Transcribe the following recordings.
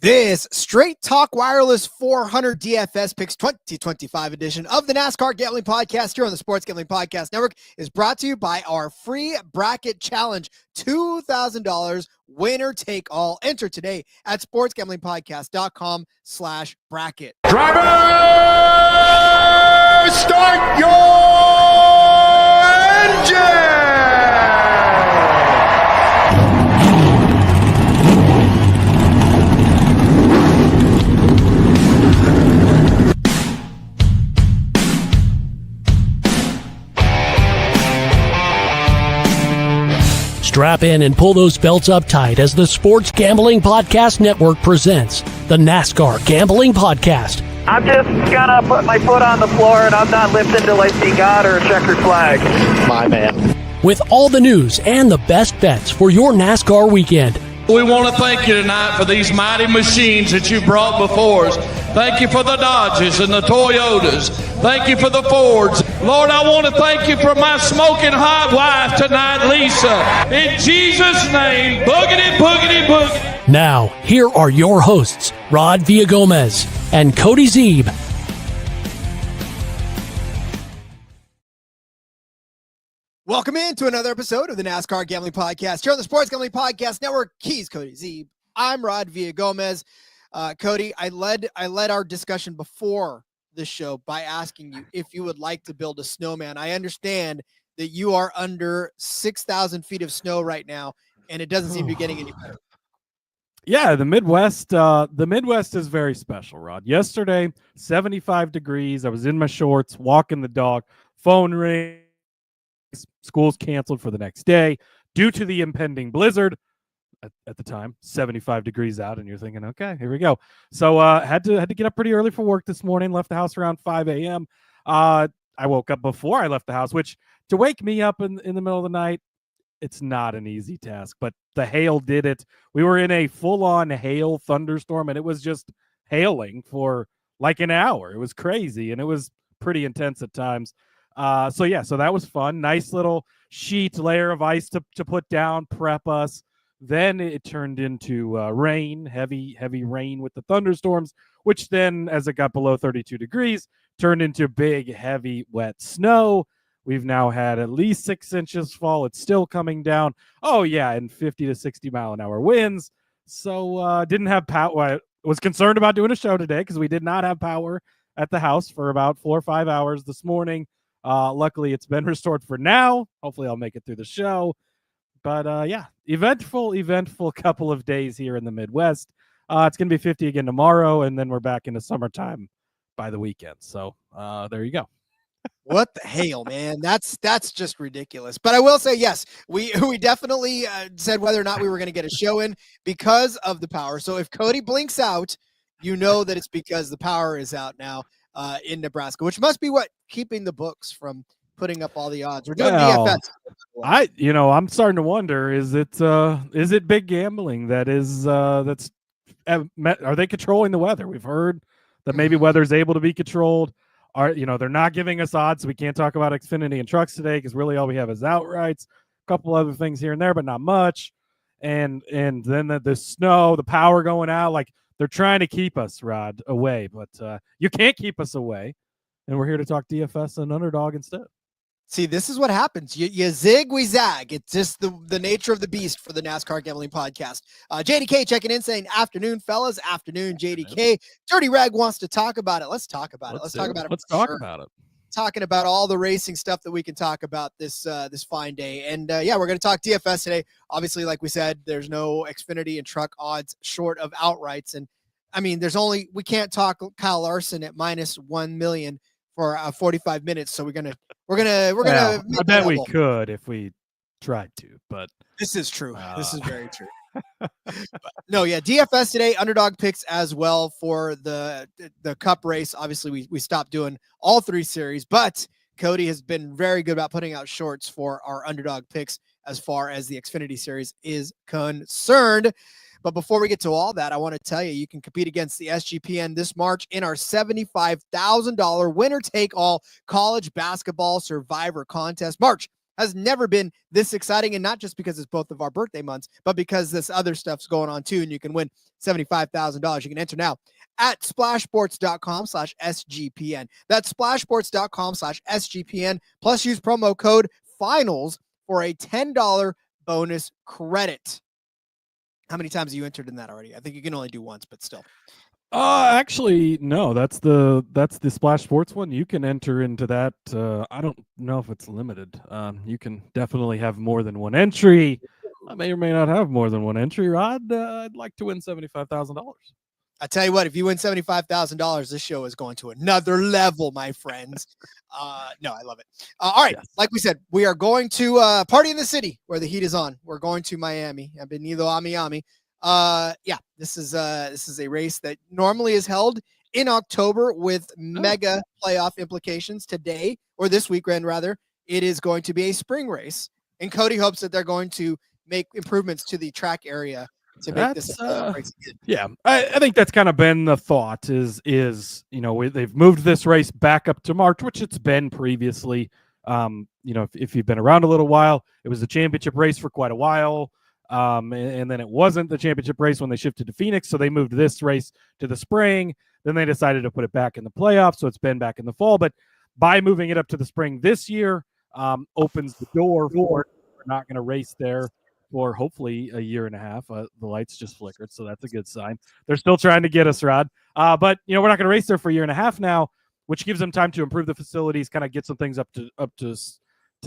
This Straight Talk Wireless 400 DFS Picks 2025 edition of the NASCAR Gambling Podcast here on the Sports Gambling Podcast Network is brought to you by our free bracket challenge. $2,000 winner take all. Enter today at sportsgamblingpodcast.com/bracket. Driver, start your engine! Strap in and pull those belts up tight as the Sports Gambling Podcast Network presents the NASCAR Gambling Podcast. I'm just gonna put my foot on the floor and I'm not lifting till I see God or a checkered flag. My man. With all the news and the best bets for your NASCAR weekend. We want to thank you tonight for these mighty machines that you brought before us. Thank you for the Dodges and the Toyotas. Thank you for the Fords. Lord, I want to thank you for my smoking hot wife tonight, Lisa. In Jesus' name, boogity, boogity, boogity. Now, here are your hosts, Rod Villagomez and Cody Zeeb. Welcome into another episode of the NASCAR Gambling Podcast here on the Sports Gambling Podcast Network. He's Cody Zeeb. I'm Rod Villagomez. Cody, I led our discussion before the show by asking you if you would like to build a snowman. I understand that you are under 6,000 feet of snow right now, and it doesn't seem to be getting any better. Yeah, the Midwest is very special, Rod. Yesterday, 75 degrees. I was in my shorts, walking the dog, phone rings. School's canceled for the next day due to the impending blizzard. At the time, 75 degrees out, and you're thinking, okay, here we go. So had to get up pretty early for work this morning. Left the house around 5 a.m. I woke up before I left the house, which to wake me up in the middle of the night, it's not an easy task. But the hail did it. We were in a full-on hail thunderstorm, and it was just hailing for like an hour. It was crazy, and it was pretty intense at times. So that was fun. Nice little sheet layer of ice to put down, prep us. Then it turned into rain, heavy rain with the thunderstorms, which then, as it got below 32 degrees, turned into big, heavy, wet snow. We've now had at least 6 inches fall. It's still coming down. Oh, yeah, and 50 to 60 mile an hour winds. So didn't have power. I was concerned about doing a show today because we did not have power at the house for about 4 or 5 hours this morning. Luckily, it's been restored for now. Hopefully, I'll make it through the show. But eventful couple of days here in the Midwest. It's going to be 50 again tomorrow, and then we're back into summertime by the weekend. So there you go. What the hell, man? That's just ridiculous. But I will say, yes, we definitely said whether or not we were going to get a show in because of the power. So if Cody blinks out, you know that it's because the power is out now in Nebraska, which must be what keeping the books from putting up all the odds. We're doing DFS. I'm starting to wonder, is it big gambling are they controlling the weather? We've heard that maybe weather's able to be controlled. They're not giving us odds, so we can't talk about Xfinity and trucks today because really all we have is outrights, a couple other things here and there, but not much. And then the snow, the power going out, like they're trying to keep us, Rod, away, but you can't keep us away. And we're here to talk DFS and Underdog instead. See, this is what happens. You zig, we zag. It's just the nature of the beast for the NASCAR Gambling Podcast. JDK checking in saying, afternoon, fellas. Afternoon, JDK. Dirty Rag wants to talk about it. Let's talk about it. Let's talk about it. Talking about all the racing stuff that we can talk about this fine day. And, we're going to talk DFS today. Obviously, like we said, there's no Xfinity and truck odds short of outrights. And, I mean, we can't talk Kyle Larson at minus 1 million for 45 minutes. So we're gonna. I bet we could if we tried to, but this is true. This is very true. DFS today, Underdog Picks as well for the Cup race. Obviously, we stopped doing all 3 series, but Cody has been very good about putting out shorts for our Underdog Picks as far as the Xfinity Series is concerned. But before we get to all that, I want to tell you can compete against the SGPN this March in our $75,000 winner-take-all college basketball survivor contest. March has never been this exciting, and not just because it's both of our birthday months, but because this other stuff's going on too, and you can win $75,000. You can enter now at splashsports.com/SGPN. That's splashsports.com/SGPN. Plus use promo code FINALS for a $10 bonus credit. How many times have you entered in that already? I think you can only do once, but still. Actually, no, that's the Splash Sports one. You can enter into that. I don't know if it's limited. You can definitely have more than one entry. I may or may not have more than one entry, Rod. I'd like to win $75,000. I tell you what, if you win $75,000, this show is going to another level, my friends. No, I love it. All right. Yes. Like we said, we are going to party in the city where the heat is on. We're going to Miami. Bienvenido a Miami. This is a race that normally is held in October with mega playoff implications. Today, or this weekend rather, it is going to be a spring race, and Cody hopes that they're going to make improvements to the track area to make this race good. Yeah, I think that's kind of been the thought is they've moved this race back up to March, which it's been previously. If you've been around a little while, it was the championship race for quite a while. And then it wasn't the championship race when they shifted to Phoenix. So they moved this race to the spring. Then they decided to put it back in the playoffs. So it's been back in the fall. But by moving it up to the spring this year, opens the door for we're not going to race there for hopefully a year and a half. The lights just flickered. So that's a good sign. They're still trying to get us, Rod. But we're not going to race there for a year and a half now, which gives them time to improve the facilities, kind of get some things up to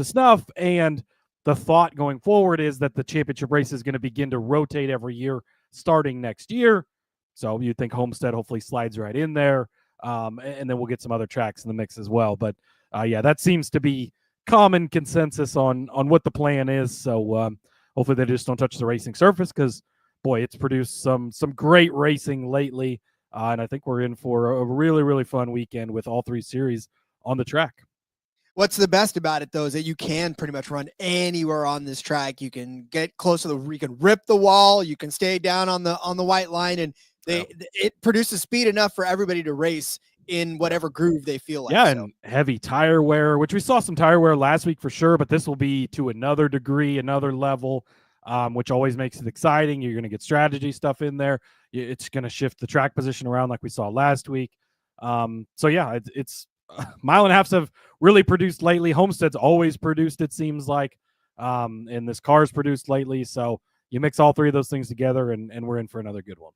snuff. And the thought going forward is that the championship race is going to begin to rotate every year starting next year. So you think Homestead hopefully slides right in there. And then we'll get some other tracks in the mix as well. But that seems to be common consensus on what the plan is. So hopefully they just don't touch the racing surface because, boy, it's produced some great racing lately. And I think we're in for a really, really fun weekend with all three series on the track. What's the best about it, though, is that you can pretty much run anywhere on this track. You can get close to you can rip the wall. You can stay down on the white line, and it produces speed enough for everybody to race in whatever groove they feel like. Yeah, and heavy tire wear, which we saw some tire wear last week for sure, but this will be to another degree, another level, which always makes it exciting. You're going to get strategy stuff in there. It's going to shift the track position around like we saw last week. It's mile and a halves have really produced lately. Homestead's always produced, it seems like, and this car's produced lately. So you mix all three of those things together, and we're in for another good one.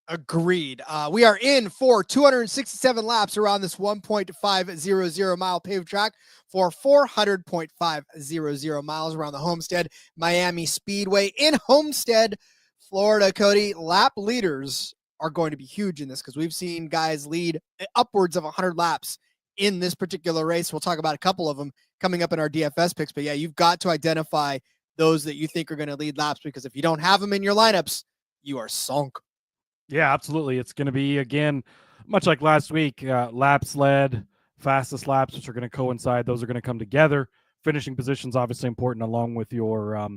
Agreed. We are in for 267 laps around this 1.500 mile paved track for 400.500 miles around the Homestead-Miami Speedway in Homestead, Florida. Cody, lap leaders are going to be huge in this because we've seen guys lead upwards of 100 laps in this particular race. We'll talk about a couple of them coming up in our DFS picks, but yeah, you've got to identify those that you think are going to lead laps, because if you don't have them in your lineups, you are sunk. Yeah, absolutely. It's going to be, again, much like last week, laps led, fastest laps, which are going to coincide. Those are going to come together. Finishing positions obviously important along with your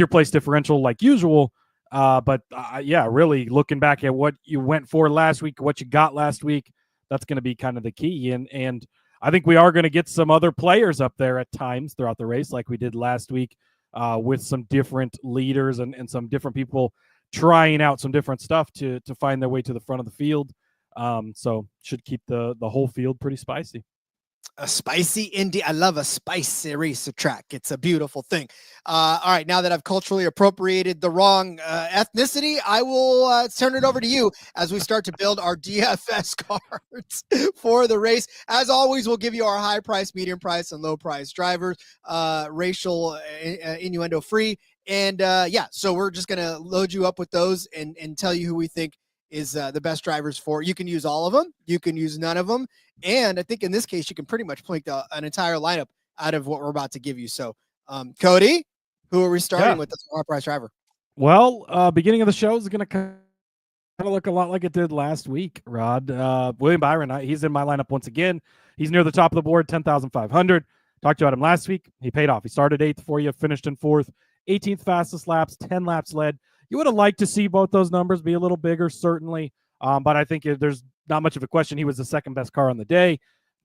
place differential like usual. Really looking back at what you went for last week, what you got last week, that's going to be kind of the key. And I think we are going to get some other players up there at times throughout the race, like we did last week, with some different leaders and some different people trying out some different stuff to find their way to the front of the field. So should keep the whole field pretty spicy. A spicy indie. I love a spicy race track. It's a beautiful thing. All right. Now that I've culturally appropriated the wrong ethnicity, I will turn it over to you as we start to build our DFS cards for the race. As always, we'll give you our high price, medium price, and low price drivers, racial innuendo free. And so we're just going to load you up with those and tell you who we think is the best drivers for. You can use all of them. You can use none of them. And I think in this case, you can pretty much plink an entire lineup out of what we're about to give you. So, Cody, who are we starting with as our price driver? Well, beginning of the show is going to kind of look a lot like it did last week, Rod. William Byron, he's in my lineup once again. He's near the top of the board, 10,500. Talked about him last week. He paid off. He started 8th for you, finished in 4th, 18th fastest laps, 10 laps led. You would have liked to see both those numbers be a little bigger, certainly. But I think there's not much of a question. He was the second best car on the day.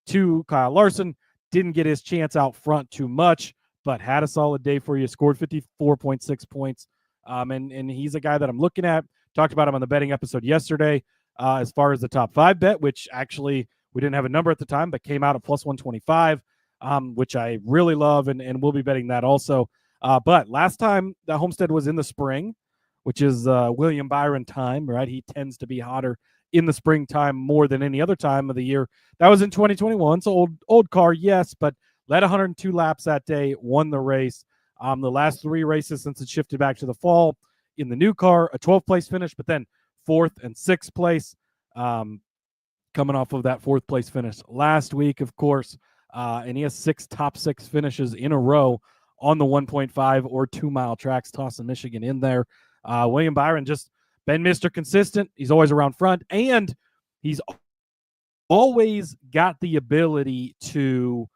2, Kyle Larson didn't get his chance out front too much, but had a solid day for you. Scored 54.6 points. And he's a guy that I'm looking at. Talked about him on the betting episode yesterday. As far as the top 5 bet, which actually we didn't have a number at the time, but came out at plus 125, which I really love, and we'll be betting that also. But last time the Homestead was in the spring, which is William Byron time, right? He tends to be hotter in the springtime more than any other time of the year. That was in 2021. So old car, yes, but led 102 laps that day, won the race. The last 3 races since it shifted back to the fall in the new car, a 12th place finish, but then 4th and 6th place, coming off of that 4th place finish last week, of course. And he has 6 top 6 finishes in a row on the 1.5 or 2 mile tracks, tossing Michigan in there. William Byron just been Mr. Consistent. He's always around front, and he's always got the ability to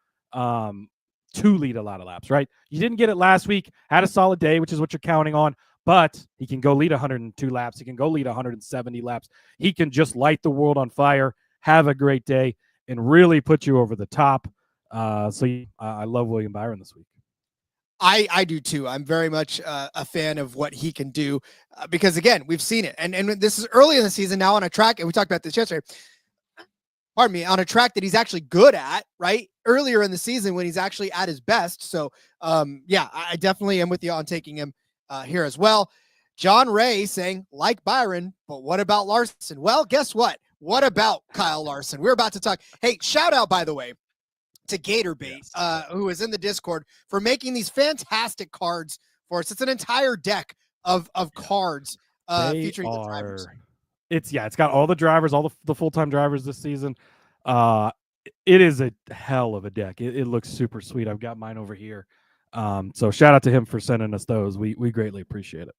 lead a lot of laps, right? You didn't get it last week, had a solid day, which is what you're counting on, but he can go lead 102 laps. He can go lead 170 laps. He can just light the world on fire, have a great day, and really put you over the top. I love William Byron this week. I do too. I'm very much a fan of what he can do because, again, we've seen it. And this is early in the season now on a track, and we talked about this yesterday, on a track that he's actually good at, right? Earlier in the season when he's actually at his best. So, I definitely am with you on taking him here as well. John Ray saying, like Byron, but what about Larson? Well, guess what? What about Kyle Larson? We're about to talk. Hey, shout out, by the way, to Gatorbait, who is in the Discord, for making these fantastic cards for us. It's an entire deck of cards featuring the drivers. It's got all the drivers, all the full-time drivers this season. It is a hell of a deck. It looks super sweet. I've got mine over here. So shout out to him for sending us those. We greatly appreciate it.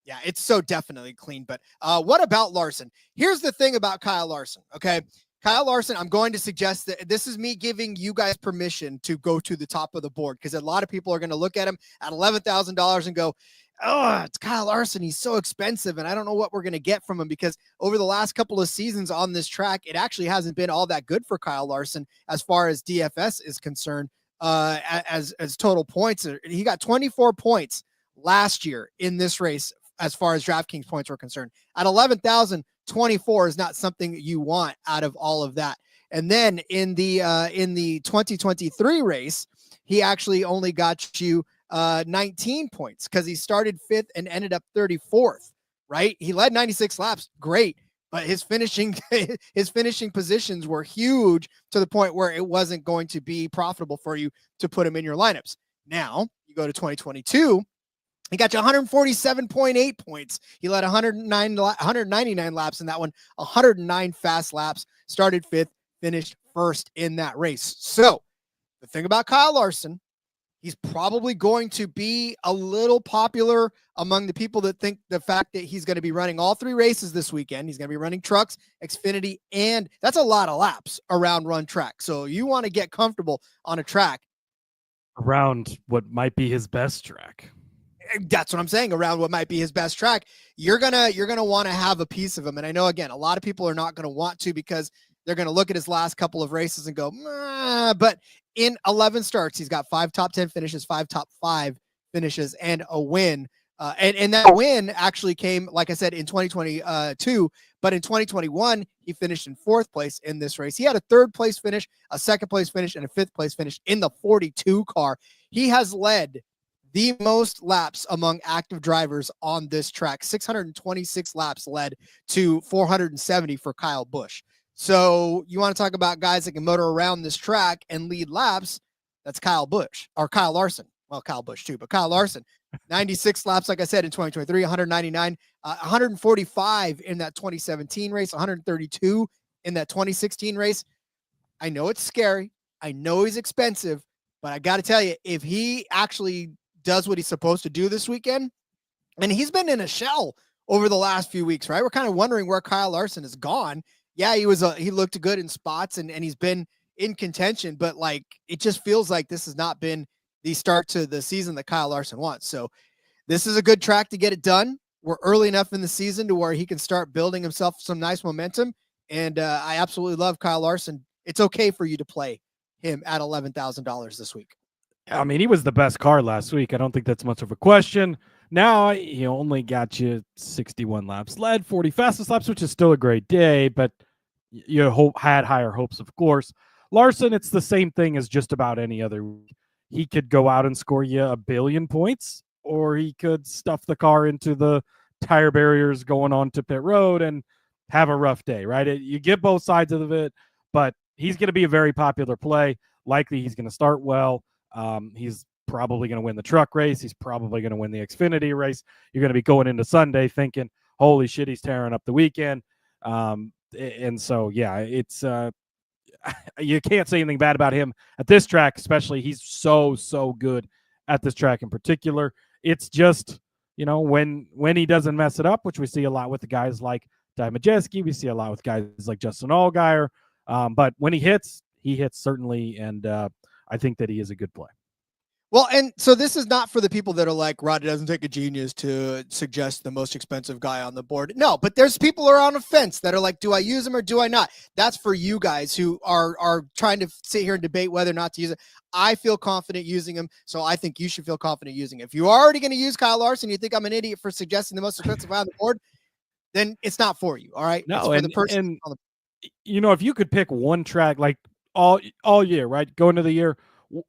Yeah, it's so definitely clean. But what about Larson? Here's the thing about Kyle Larson, okay? Kyle Larson, I'm going to suggest that this is me giving you guys permission to go to the top of the board, because a lot of people are going to look at him at $11,000 and go, oh, it's Kyle Larson. He's so expensive, and I don't know what we're going to get from him, because over the last couple of seasons on this track, it actually hasn't been all that good for Kyle Larson as far as DFS is concerned, as total points. He got 24 points last year in this race as far as DraftKings points were concerned. At 11,024 is not something you want out of all of that. And then in the 2023 race, he actually only got you 19 points because he started 5th and ended up 34th, right? He led 96 laps. Great. But his finishing positions were huge to the point where it wasn't going to be profitable for you to put him in your lineups. Now you go to 2022, he got you 147.8 points. He led 199 laps in that one, 109 fast laps, started 5th, finished 1st in that race. So the thing about Kyle Larson, he's probably going to be a little popular among the people that think the fact that he's going to be running all 3 races this weekend. He's going to be running trucks, Xfinity, and that's a lot of laps around run track. So you want to get comfortable on a track around what might be his best track. That's what I'm saying. Around what might be his best track, you're gonna want to have a piece of him. And I know, again, a lot of people are not going to want to, because they're going to look at his last couple of races and go, but in 11 starts, he's got 5 top 10 finishes, 5 top 5 finishes, and a win. And that win actually came, like I said, in 2022, but in 2021, he finished in 4th place in this race. He had a 3rd place finish, a 2nd place finish, and a 5th place finish in the 42 car. He has led the most laps among active drivers on this track. 626 laps led to 470 for Kyle Busch. So you want to talk about guys that can motor around this track and lead laps? That's Kyle Larson. Well, Kyle Busch too, but Kyle Larson, 96 laps, like I said, in 2023, 199, 145 in that 2017 race, 132 in that 2016 race. I know it's scary. I know he's expensive, but I got to tell you, if he actually does what he's supposed to do this weekend, and he's been in a shell over the last few weeks, right? We're kind of wondering where Kyle Larson has gone. Yeah, he looked good in spots, and he's been in contention, but like, it just feels like this has not been the start to the season that Kyle Larson wants. So this is a good track to get it done. We're early enough in the season to where he can start building himself some nice momentum. And I absolutely love Kyle Larson. It's okay for you to play him at $11,000 this week. I mean, he was the best car last week. I don't think that's much of a question. Now he only got you 61 laps led, 40 fastest laps, which is still a great day, but you had higher hopes, of course. Larson, it's the same thing as just about any other week. He could go out and score you 1 billion points, or he could stuff the car into the tire barriers going on to pit road and have a rough day, right? You get both sides of it, but he's going to be a very popular play. Likely he's going to start well. He's probably going to win the truck race. He's probably going to win the Xfinity race. You're going to be going into Sunday thinking, holy shit, he's tearing up the weekend. And so, yeah, it's you can't say anything bad about him at this track, especially he's so good at this track in particular. It's just, when he doesn't mess it up, which we see a lot with the guys like Ty Majeski, we see a lot with guys like Justin Allgaier. But when he hits certainly, and I think that he is a good play. Well, and so this is not for the people that are like, Rod, it doesn't take a genius to suggest the most expensive guy on the board. No, but there's people who are on a fence that are like, do I use him or do I not? That's for you guys who are trying to sit here and debate whether or not to use it. I feel confident using him, so I think you should feel confident using it. If you're already going to use Kyle Larson, you think I'm an idiot for suggesting the most expensive guy on the board, then it's not for you, all right? No, it's for the person on the if you could pick one track like all year, right, going into the year,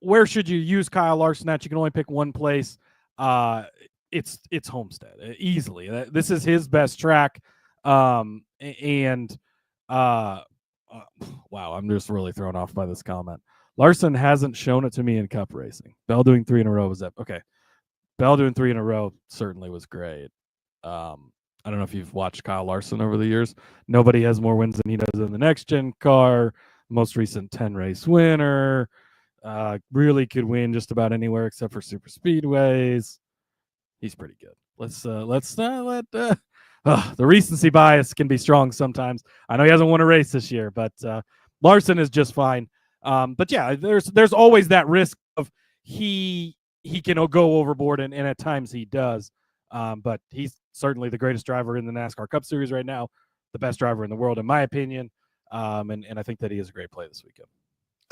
where should you use Kyle Larson at? You can only pick one place. It's Homestead easily. This is his best track. Wow, I'm just really thrown off by this comment. Larson hasn't shown it to me in Cup racing. Bell doing 3 in a row was that okay? Bell doing 3 in a row certainly was great. I don't know if you've watched Kyle Larson over the years. Nobody has more wins than he does in the next gen car. Most recent 10 race winner. Really could win just about anywhere except for super speedways. He's pretty good. The recency bias can be strong sometimes. I know he hasn't won a race this year, but Larson is just fine. But yeah, there's always that risk of he can go overboard, and at times he does. But he's certainly the greatest driver in the NASCAR Cup Series right now, the best driver in the world, in my opinion. And I think that he is a great play this weekend.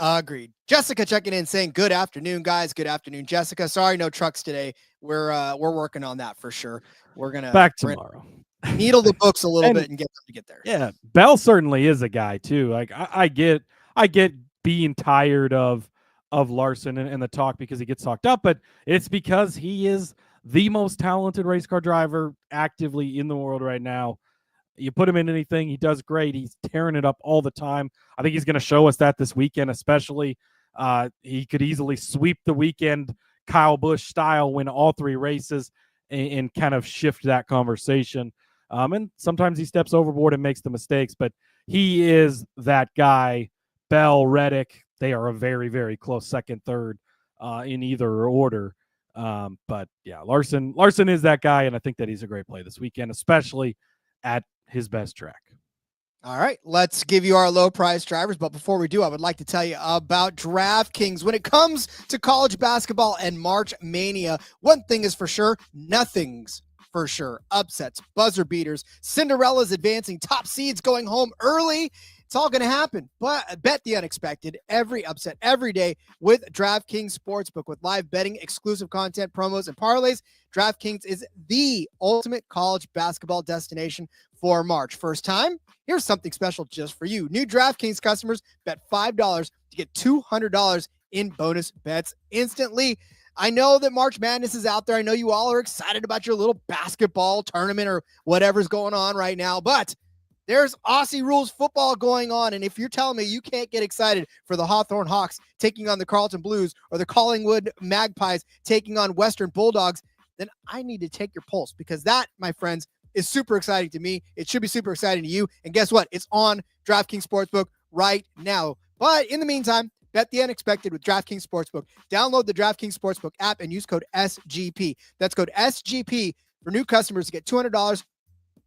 Agreed. Jessica checking in saying, good afternoon, guys. Good afternoon, Jessica. Sorry, no trucks today. We're working on that for sure. We're going to back tomorrow. Needle the books a little bit and get them to get there. Yeah. Bell certainly is a guy too. Like I get being tired of Larson and the talk because he gets talked up, but it's because he is the most talented race car driver actively in the world right now. You put him in anything, he does great. He's tearing it up all the time. I think he's going to show us that this weekend, especially. He could easily sweep the weekend Kyle Busch style, win all 3 races, and kind of shift that conversation. And sometimes he steps overboard and makes the mistakes, but he is that guy. Bell, Reddick, they are a very, very close second, third in either order. But yeah, Larson is that guy, and I think that he's a great play this weekend, especially at his best track. All right, let's give you our low price drivers. But before we do, I would like to tell you about DraftKings. When it comes to college basketball and March Mania, one thing is for sure, nothing's for sure. Upsets, buzzer beaters, Cinderella's advancing, top seeds going home early. It's all going to happen, but bet the unexpected every upset every day with DraftKings Sportsbook. With live betting, exclusive content, promos, and parlays, DraftKings is the ultimate college basketball destination for March. First time? Here's something special just for you. New DraftKings customers bet $5 to get $200 in bonus bets instantly. I know that March Madness is out there. I know you all are excited about your little basketball tournament or whatever's going on right now, but there's Aussie rules football going on, and if you're telling me you can't get excited for the Hawthorne Hawks taking on the Carleton Blues or the Collingwood Magpies taking on Western Bulldogs, then I need to take your pulse, because that, my friends, is super exciting to me. It should be super exciting to you, and guess what? It's on DraftKings Sportsbook right now. But in the meantime, bet the unexpected with DraftKings Sportsbook. Download the DraftKings Sportsbook app and use code SGP. That's code SGP for new customers to get $200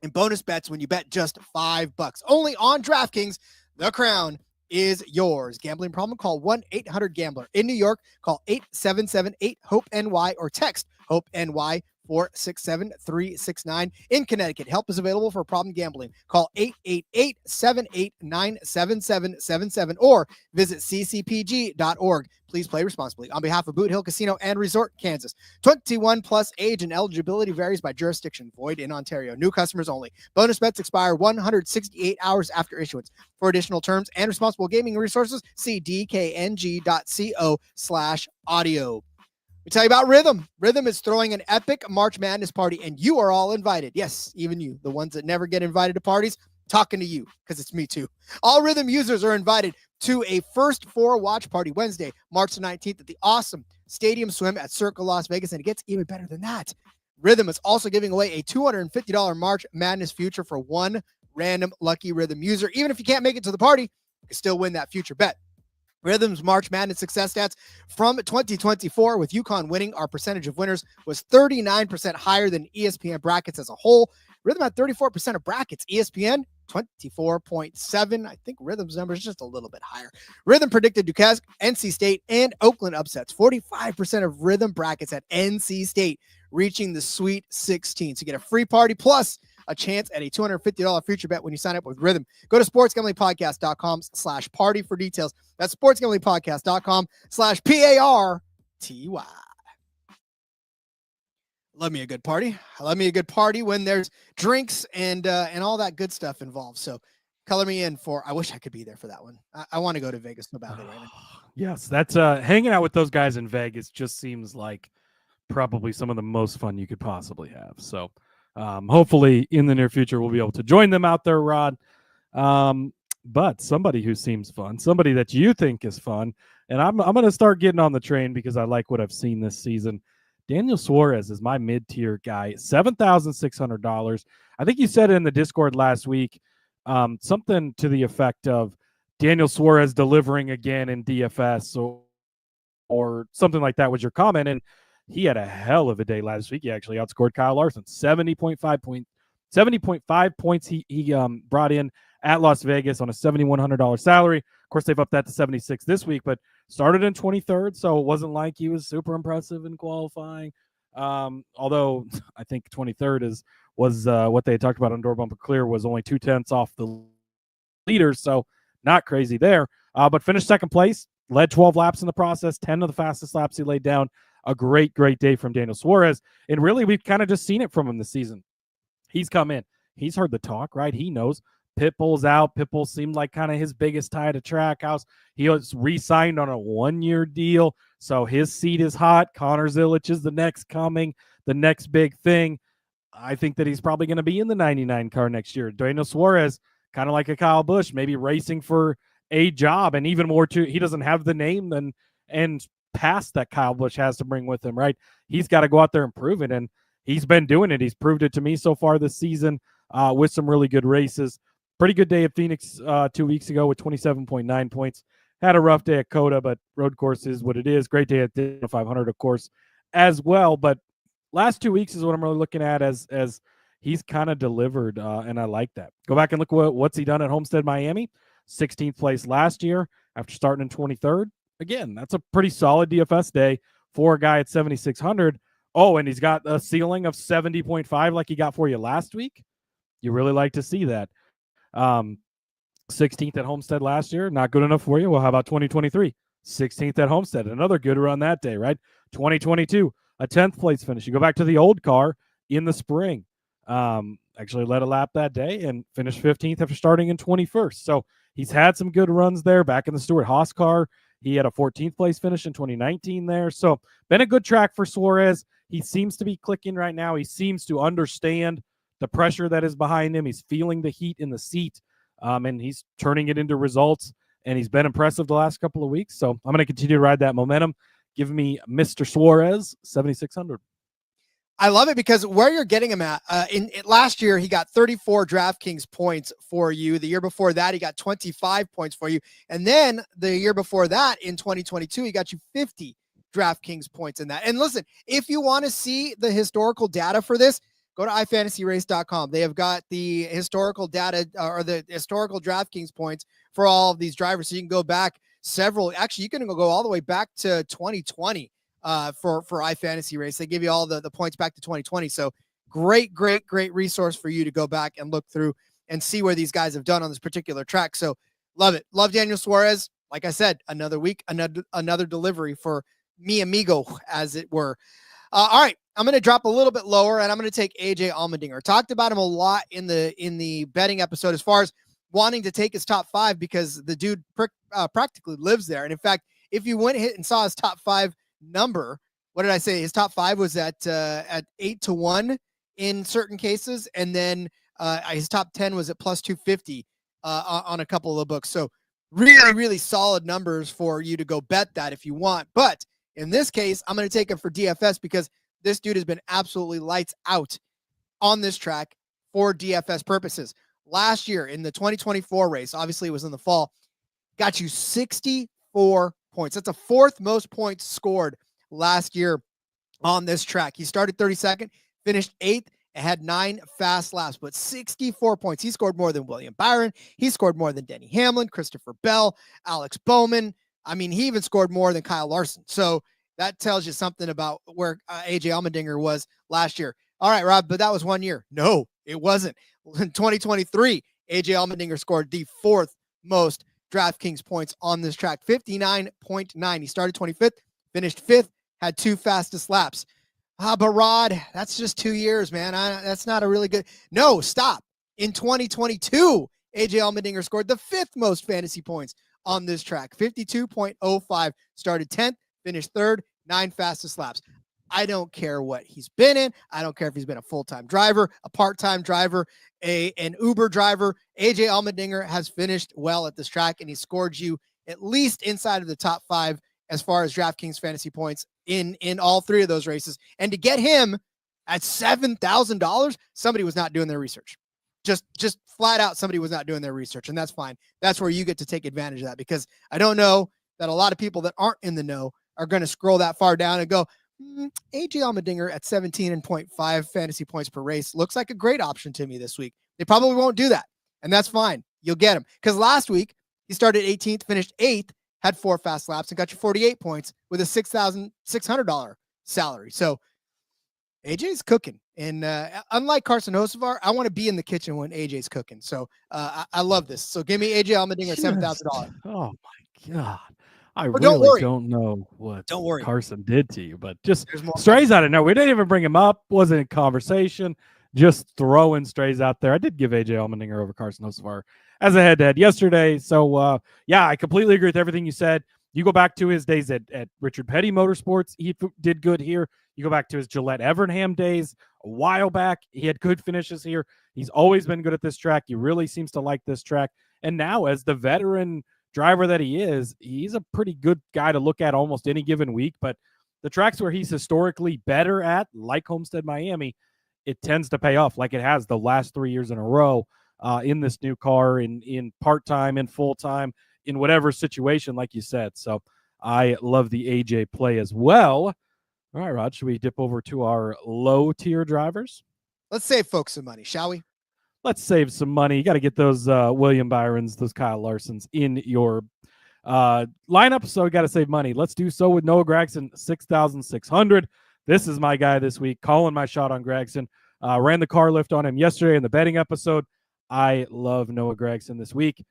in bonus bets when you bet just $5. Only on DraftKings. The crown is yours. Gambling problem? Call 1-800-GAMBLER. In New York, call 877-8-HOPE-NY or text HOPE-NY 467-369. In Connecticut, help is available for problem gambling. Call 888-789-7777 or visit ccpg.org. Please play responsibly. On behalf of Boot Hill Casino and Resort, Kansas. 21 plus age and eligibility varies by jurisdiction. Void in Ontario. New customers only. Bonus bets expire 168 hours after issuance. For additional terms and responsible gaming resources, see dkng.co/audio. We tell you about Rhythm. Rhythm is throwing an epic March Madness party, and you are all invited. Yes, even you, the ones that never get invited to parties, talking to you, because it's me too. All Rhythm users are invited to a first 4 watch party Wednesday, March the 19th at the awesome Stadium Swim at Circle Las Vegas, and it gets even better than that. Rhythm is also giving away a $250 March Madness future for one random lucky Rhythm user. Even if you can't make it to the party, you can still win that future bet. Rhythm's March Madness success stats from 2024, with UConn winning, our percentage of winners was 39% higher than ESPN brackets as a whole. Rhythm had 34% of brackets. ESPN, 24.7. I think Rhythm's number is just a little bit higher. Rhythm predicted Duquesne, NC State, and Oakland upsets. 45% of Rhythm brackets at NC State reaching the Sweet 16. So get a free party plus a chance at a $250 future bet when you sign up with Rhythm. Go to sportsgamblingpodcast.com/party for details. That's sportsgamblingpodcast.com/PARTY. Love me a good party. I love me a good party when there's drinks and all that good stuff involved. So color me in for, I wish I could be there for that one. I want to go to Vegas so badly right now. Yes, that's hanging out with those guys in Vegas just seems like probably some of the most fun you could possibly have. So hopefully in the near future, we'll be able to join them out there, Rod. But somebody who seems fun, somebody that you think is fun, and I'm going to start getting on the train because I like what I've seen this season. Daniel Suarez is my mid-tier guy, $7,600. I think you said it in the Discord last week, something to the effect of Daniel Suarez delivering again in DFS or something like that was your comment. And he had a hell of a day last week. He actually outscored Kyle Larson, 70.5 points he brought in at Las Vegas on a $7,100 salary. Of course, they've upped that to 76 this week, but started in 23rd, so it wasn't like he was super impressive in qualifying. Although I think 23rd was what they had talked about on Door Bumper Clear was only 0.2 off the leaders, so not crazy there. But finished second place, led 12 laps in the process, 10 of the fastest laps he laid down. A great day from Daniel Suarez. And really, we've kind of just seen it from him this season. He's come in. He's heard the talk, right? He knows. Pitbull's out. Pitbull seemed like kind of his biggest tie to Trackhouse. He was re-signed on a 1-year deal, so his seat is hot. Connor Zilic is the next coming, the next big thing. I think that he's probably going to be in the 99 car next year. Daniel Suarez, kind of like a Kyle Busch, maybe racing for a job, and even more too, he doesn't have the name and past that Kyle Busch has to bring with him, right? He's got to go out there and prove it, and he's been doing it. He's proved it to me so far this season with some really good races. Pretty good day at Phoenix 2 weeks ago with 27.9 points. Had a rough day at Coda, but road course is what it is. Great day at the 500, of course, as well. But last 2 weeks is what I'm really looking at as he's kind of delivered, and I like that. Go back and look what's he done at Homestead-Miami. 16th place last year after starting in 23rd. Again, that's a pretty solid DFS day for a guy at 7,600. Oh, and he's got a ceiling of 70.5 like he got for you last week. You really like to see that. 16th at Homestead last year, not good enough for you. Well, how about 2023? 16th at Homestead, another good run that day, right? 2022, a 10th place finish. You go back to the old car in the spring. Actually led a lap that day and finished 15th after starting in 21st. So he's had some good runs there. Back in the Stewart-Haas car, he had a 14th place finish in 2019 there. So been a good track for Suarez. He seems to be clicking right now. He seems to understand the pressure that is behind him. He's feeling the heat in the seat, and he's turning it into results, and he's been impressive the last couple of weeks. So I'm going to continue to ride that momentum. Give me Mr. Suarez, 7,600. I love it because where you're getting him at, last year, he got 34 DraftKings points for you. The year before that, he got 25 points for you. And then the year before that, in 2022, he got you 50 DraftKings points in that. And listen, if you want to see the historical data for this, go to ifantasyrace.com. They have got the historical data or the historical DraftKings points for all of these drivers. So you can go back several. Actually, you can go all the way back to 2020 for iFantasy Race. They give you all the points back to 2020. So great resource for you to go back and look through and see where these guys have done on this particular track. So love it. Love Daniel Suarez. like I said, another week, another delivery for mi amigo, as it were. All right, I'm going to drop a little bit lower, and I'm going to take AJ Allmendinger. Talked about him a lot in the betting episode as far as wanting to take his top 5 because the dude practically lives there. And in fact, if you went and saw his top 5 number, what did I say? His top 5 was at 8-1 in certain cases, and then his top 10 was at plus 250 on a couple of the books. So really, really solid numbers for you to go bet that if you want. But in this case, I'm going to take him for DFS because this dude has been absolutely lights out on this track for DFS purposes. Last year in the 2024 race, obviously it was in the fall, got you 64 points. That's the 4th most points scored last year on this track. He started 32nd, finished 8th, and had 9 fast laps, but 64 points. He scored more than William Byron. He scored more than Denny Hamlin, Christopher Bell, Alex Bowman. I mean, he even scored more than Kyle Larson. So that tells you something about where AJ Allmendinger was last year. All right, Rob, but that was 1 year. No, it wasn't. In 2023, AJ Allmendinger scored the 4th most DraftKings points on this track, 59.9. He started 25th, finished 5th, had 2 fastest laps. But Rod, that's just 2 years, man. That's not a really good. No, stop. In 2022, AJ Allmendinger scored the 5th most fantasy points on this track, 52.05. Started 10th, finished 3rd, 9 fastest laps. I don't care what he's been in. I don't care if he's been a full-time driver, a part-time driver, an Uber driver. AJ Allmendinger has finished well at this track, and he scored you at least inside of the top 5 as far as DraftKings fantasy points in all 3 of those races. And to get him at $7,000, somebody was not doing their research. Just flat out, somebody was not doing their research, and that's fine. That's where you get to take advantage of that, because I don't know that a lot of people that aren't in the know are going to scroll that far down and go, AJ Allmendinger at 17.5 fantasy points per race looks like a great option to me this week. They probably won't do that, and that's fine. You'll get him, because last week he started 18th, finished 8th, had 4 fast laps, and got you 48 points with a $6,600 salary. So AJ's cooking, and unlike Carson Hocevar, I want to be in the kitchen when AJ's cooking. So I love this. So give me AJ Allmendinger at $7,000. Oh my God. I really don't know what Don't Carson did to you, but just strays out of nowhere. We didn't even bring him up. Wasn't in conversation. Just throwing strays out there. I did give AJ Allmendinger over Carson Hocevar as a head-to-head yesterday. So, yeah, I completely agree with everything you said. You go back to his days at Richard Petty Motorsports. He did good here. You go back to his Gillette Evernham days a while back. He had good finishes here. He's always been good at this track. He really seems to like this track. And now, as the veteran driver that he is, he's a pretty good guy to look at almost any given week. But the tracks where he's historically better at, like Homestead-Miami, it tends to pay off like it has the last 3 years in a row in this new car, in part-time, in full-time, in whatever situation, like you said. So I love the AJ play as well. All right, Rod, should we dip over to our low-tier drivers? Let's save folks some money, shall we? Let's save some money. You got to get those William Byrons, those Kyle Larsons in your lineup, so we got to save money. Let's do so with Noah Gragson, 6,600. This is my guy this week, calling my shot on Gragson. Ran the car lift on him yesterday in the betting episode. I love Noah Gragson this week.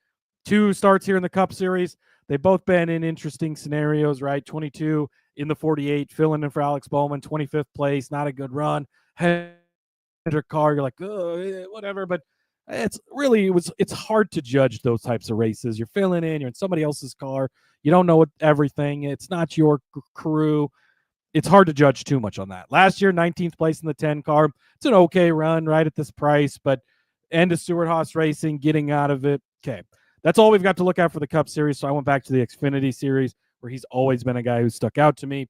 2 starts here in the Cup Series. They've both been in interesting scenarios, right? 22 in the 48, filling in for Alex Bowman, 25th place, not a good run. Hendrick car, you're like, oh, whatever. But it's really, it's hard to judge those types of races. You're filling in, you're in somebody else's car. You don't know everything. It's not your crew. It's hard to judge too much on that. Last year, 19th place in the 10 car. It's an okay run right at this price, but end of Stewart-Haas Racing, getting out of it. Okay. That's all we've got to look at for the Cup Series. So I went back to the Xfinity Series, where he's always been a guy who stuck out to me.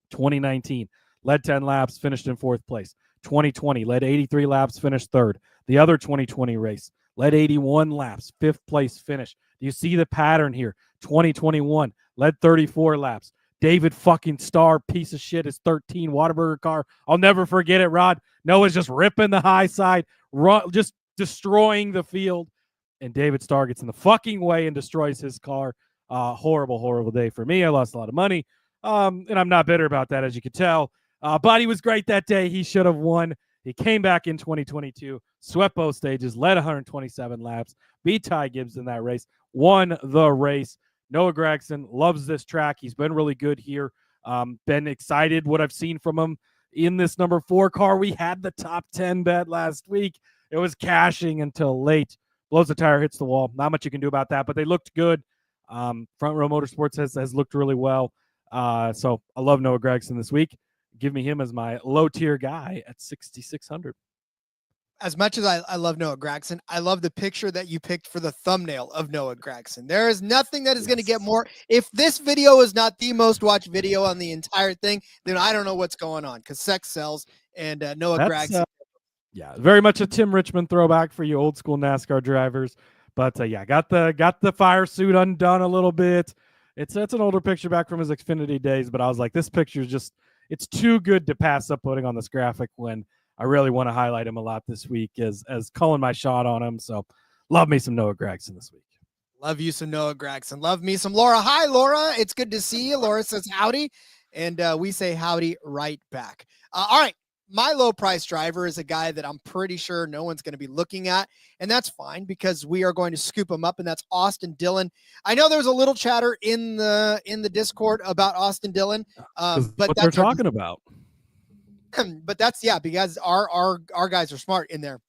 2019, led 10 laps, finished in 4th place. 2020, led 83 laps, finished 3rd. The other 2020 race, led 81 laps, 5th place finish. Do you see the pattern here? 2021, led 34 laps. David fucking Starr, piece of shit, his 13 Whataburger car. I'll never forget it, Rod. Noah's just ripping the high side, just destroying the field. And David Starr gets in the fucking way and destroys his car. Horrible, horrible day for me. I lost a lot of money. And I'm not bitter about that, as you could tell. But he was great that day. He should have won. He came back in 2022, swept both stages, led 127 laps, beat Ty Gibbs in that race, won the race. Noah Gragson loves this track. He's been really good here. Been excited what I've seen from him in this number 4 car. We had the top 10 bet last week. It was cashing until late. Blows the tire, hits the wall. Not much you can do about that, but they looked good. Front Row Motorsports has looked really well. So I love Noah Gragson this week. Give me him as my low tier guy at 6,600. As much as I love Noah Gragson, I love the picture that you picked for the thumbnail of Noah Gragson. There is nothing that is going to get more. If this video is not the most watched video on the entire thing, then I don't know what's going on, because sex sells, and Noah Gragson. Yeah, very much a Tim Richmond throwback for you old school NASCAR drivers. But yeah, got the fire suit undone a little bit. It's an older picture back from his Xfinity days, but I was like, this picture is just, it's too good to pass up putting on this graphic when I really want to highlight him a lot this week as calling my shot on him. So love me some Noah Gragson this week. Love you some Noah Gragson. Love me some Laura. Hi, Laura. It's good to see you. Laura says howdy, and we say howdy right back. All right. My low price driver is a guy that I'm pretty sure no one's going to be looking at, and that's fine because we are going to scoop him up, and that's Austin Dillon. I know there's a little chatter in the Discord about Austin Dillon, but what they're talking about. But that's because our guys are smart in there,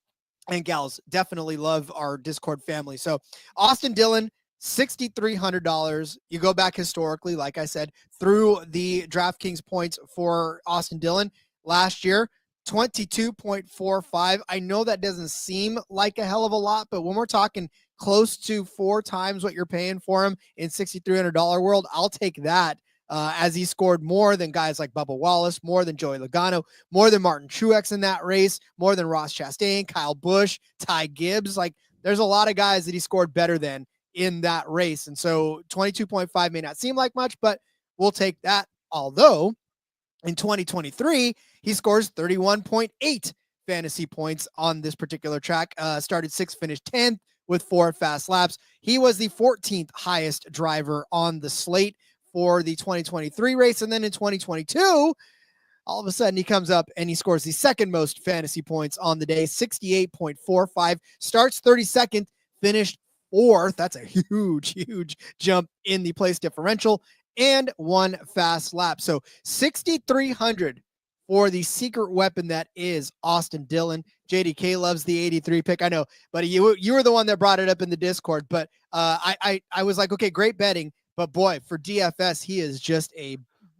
and gals definitely love our Discord family. So Austin Dillon, $6,300. You go back historically, like I said, through the DraftKings points for Austin Dillon last year, 22.45. I know that doesn't seem like a hell of a lot, but when we're talking close to 4 times what you're paying for him in $6,300 world, I'll take that. As he scored more than guys like Bubba Wallace, more than Joey Logano, more than Martin Truex in that race, more than Ross Chastain, Kyle Busch, Ty Gibbs. Like, there's a lot of guys that he scored better than in that race. And so 22.5 may not seem like much, but we'll take that. Although in 2023, he scores 31.8 fantasy points on this particular track. Started 6th, finished 10th with 4 fast laps. He was the 14th highest driver on the slate for the 2023 race. And then in 2022, all of a sudden he comes up and he scores the second most fantasy points on the day, 68.45, starts 32nd, finished 4th. That's a huge jump in the place differential, and 1 fast lap. So 6,300 for the secret weapon that is Austin Dillon. JDK loves the 83 pick. I know, but you were the one that brought it up in the Discord, but I was like, okay, great betting. But boy, for DFS, he is just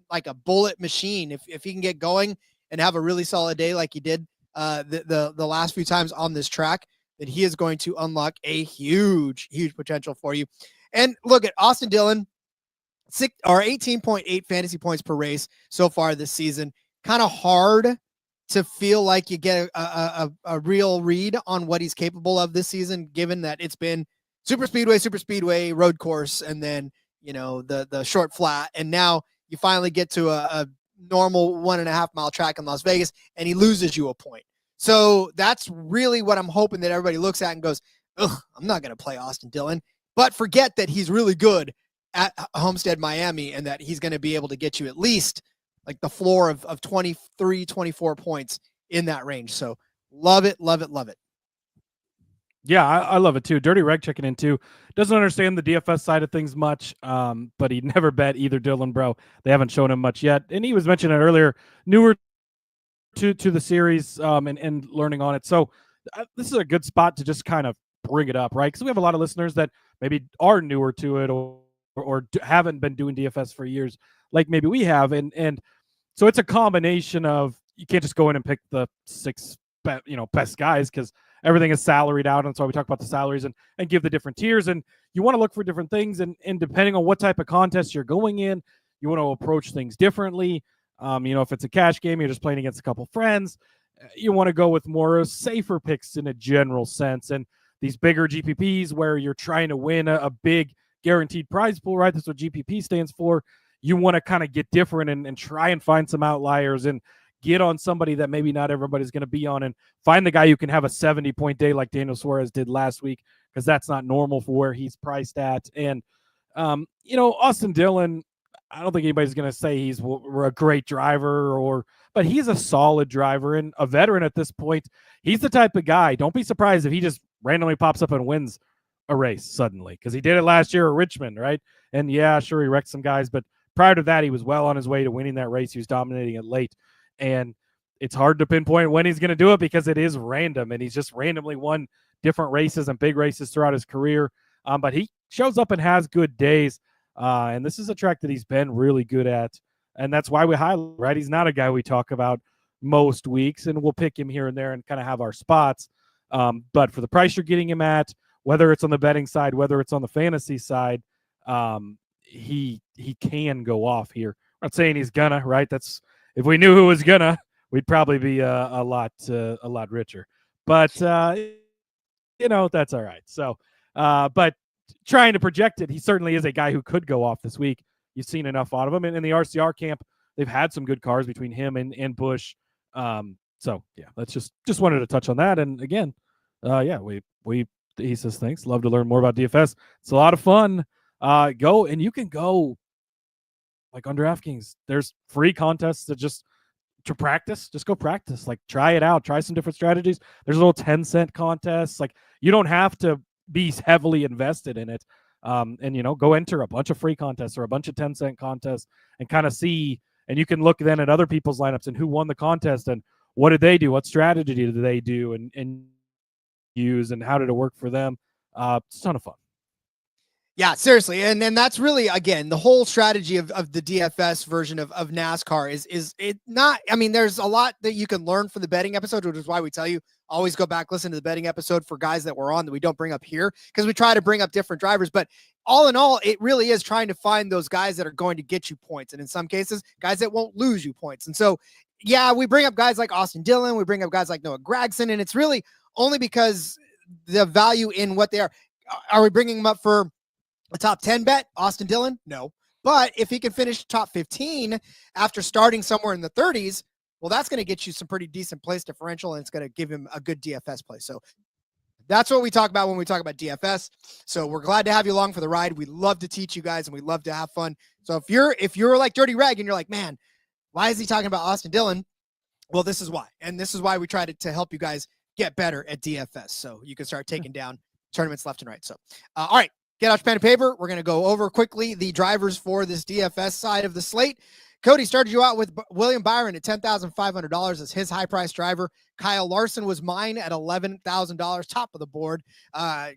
like a bullet machine. If he can get going and have a really solid day like he did the last few times on this track, then he is going to unlock a huge potential for you. And look at Austin Dillon, 18.8 fantasy points per race so far this season. Kind of hard to feel like you get a real read on what he's capable of this season, given that it's been super speedway, road course, and then the short flat, and now you finally get to a normal 1.5 mile track in Las Vegas, and he loses you a point. So that's really what I'm hoping that everybody looks at and goes, ugh, I'm not going to play Austin Dillon, but forget that he's really good at Homestead-Miami and that he's going to be able to get you at least like the floor of 23, 24 points in that range. So love it. Yeah, I love it too. Dirty Reg checking in too. Doesn't understand the DFS side of things much, but he never bet either Dillon, bro. They haven't shown him much yet. And he was mentioning it earlier, newer to the series and learning on it. So this is a good spot to just kind of bring it up, right? Because we have a lot of listeners that maybe are newer to it or haven't been doing DFS for years, like maybe we have. And so it's a combination of, you can't just go in and pick the 6 best guys, because everything is salaried out. And so we talk about the salaries and give the different tiers, and you want to look for different things. And depending on what type of contest you're going in, you want to approach things differently. If it's a cash game, you're just playing against a couple friends, you want to go with more safer picks in a general sense. And these bigger GPPs where you're trying to win a big guaranteed prize pool, right? That's what GPP stands for. You want to kind of get different and try and find some outliers and get on somebody that maybe not everybody's going to be on, and find the guy who can have a 70-point day like Daniel Suarez did last week, because that's not normal for where he's priced at. And, Austin Dillon, I don't think anybody's going to say he's a great driver, but he's a solid driver and a veteran at this point. He's the type of guy, don't be surprised if he just randomly pops up and wins a race suddenly, because he did it last year at Richmond, right? And yeah, sure, he wrecked some guys, but prior to that, he was well on his way to winning that race. He was dominating it late, and it's hard to pinpoint when he's going to do it because it is random, and he's just randomly won different races and big races throughout his career. But he shows up and has good days, and this is a track that he's been really good at, and that's why we highlight, right? He's not a guy we talk about most weeks, and we'll pick him here and there and kind of have our spots. But for the price you're getting him at, whether it's on the betting side, whether it's on the fantasy side, he can go off here. I'm not saying he's gonna, right? That's, if we knew who was gonna, we'd probably be a lot richer. But that's all right. So, but trying to project it, he certainly is a guy who could go off this week. You've seen enough out of him, and in the RCR camp, they've had some good cars between him and Busch. So yeah, let's just wanted to touch on that. And again, he says thanks. Love to learn more about DFS. It's a lot of fun. Go, and you can go like on DraftKings. There's free contests that just to practice. Just go practice. Like, try it out. Try some different strategies. There's little 10-cent contests. Like, you don't have to be heavily invested in it. And go enter a bunch of free contests or a bunch of 10-cent contests and kind of see. And you can look then at other people's lineups and who won the contest and what did they do? What strategy did they do and use, and how did it work for them? It's a ton of fun. Yeah, seriously. And then that's really, again, the whole strategy of the DFS version of NASCAR is it not, I mean, there's a lot that you can learn from the betting episode, which is why we tell you always go back, listen to the betting episode for guys that we're on that we don't bring up here, because we try to bring up different drivers. But all in all, it really is trying to find those guys that are going to get you points. And in some cases, guys that won't lose you points. And so, yeah, we bring up guys like Austin Dillon. We bring up guys like Noah Gragson. And it's really only because the value in what they are. Are we bringing them up for a top 10 bet? Austin Dillon? No. But if he can finish top 15 after starting somewhere in the 30s, well, that's going to get you some pretty decent place differential, and it's going to give him a good DFS play. So that's what we talk about when we talk about DFS. So we're glad to have you along for the ride. We love to teach you guys, and we love to have fun. So if you're like Dirty Reg and you're like, man, why is he talking about Austin Dillon? Well, this is why. And this is why we try to help you guys get better at DFS, so you can start taking down tournaments left and right. So, all right, get out your pen and paper. We're going to go over quickly the drivers for this DFS side of the slate. Cody started you out with William Byron at $10,500 as his high-priced driver. Kyle Larson was mine at $11,000, top of the board.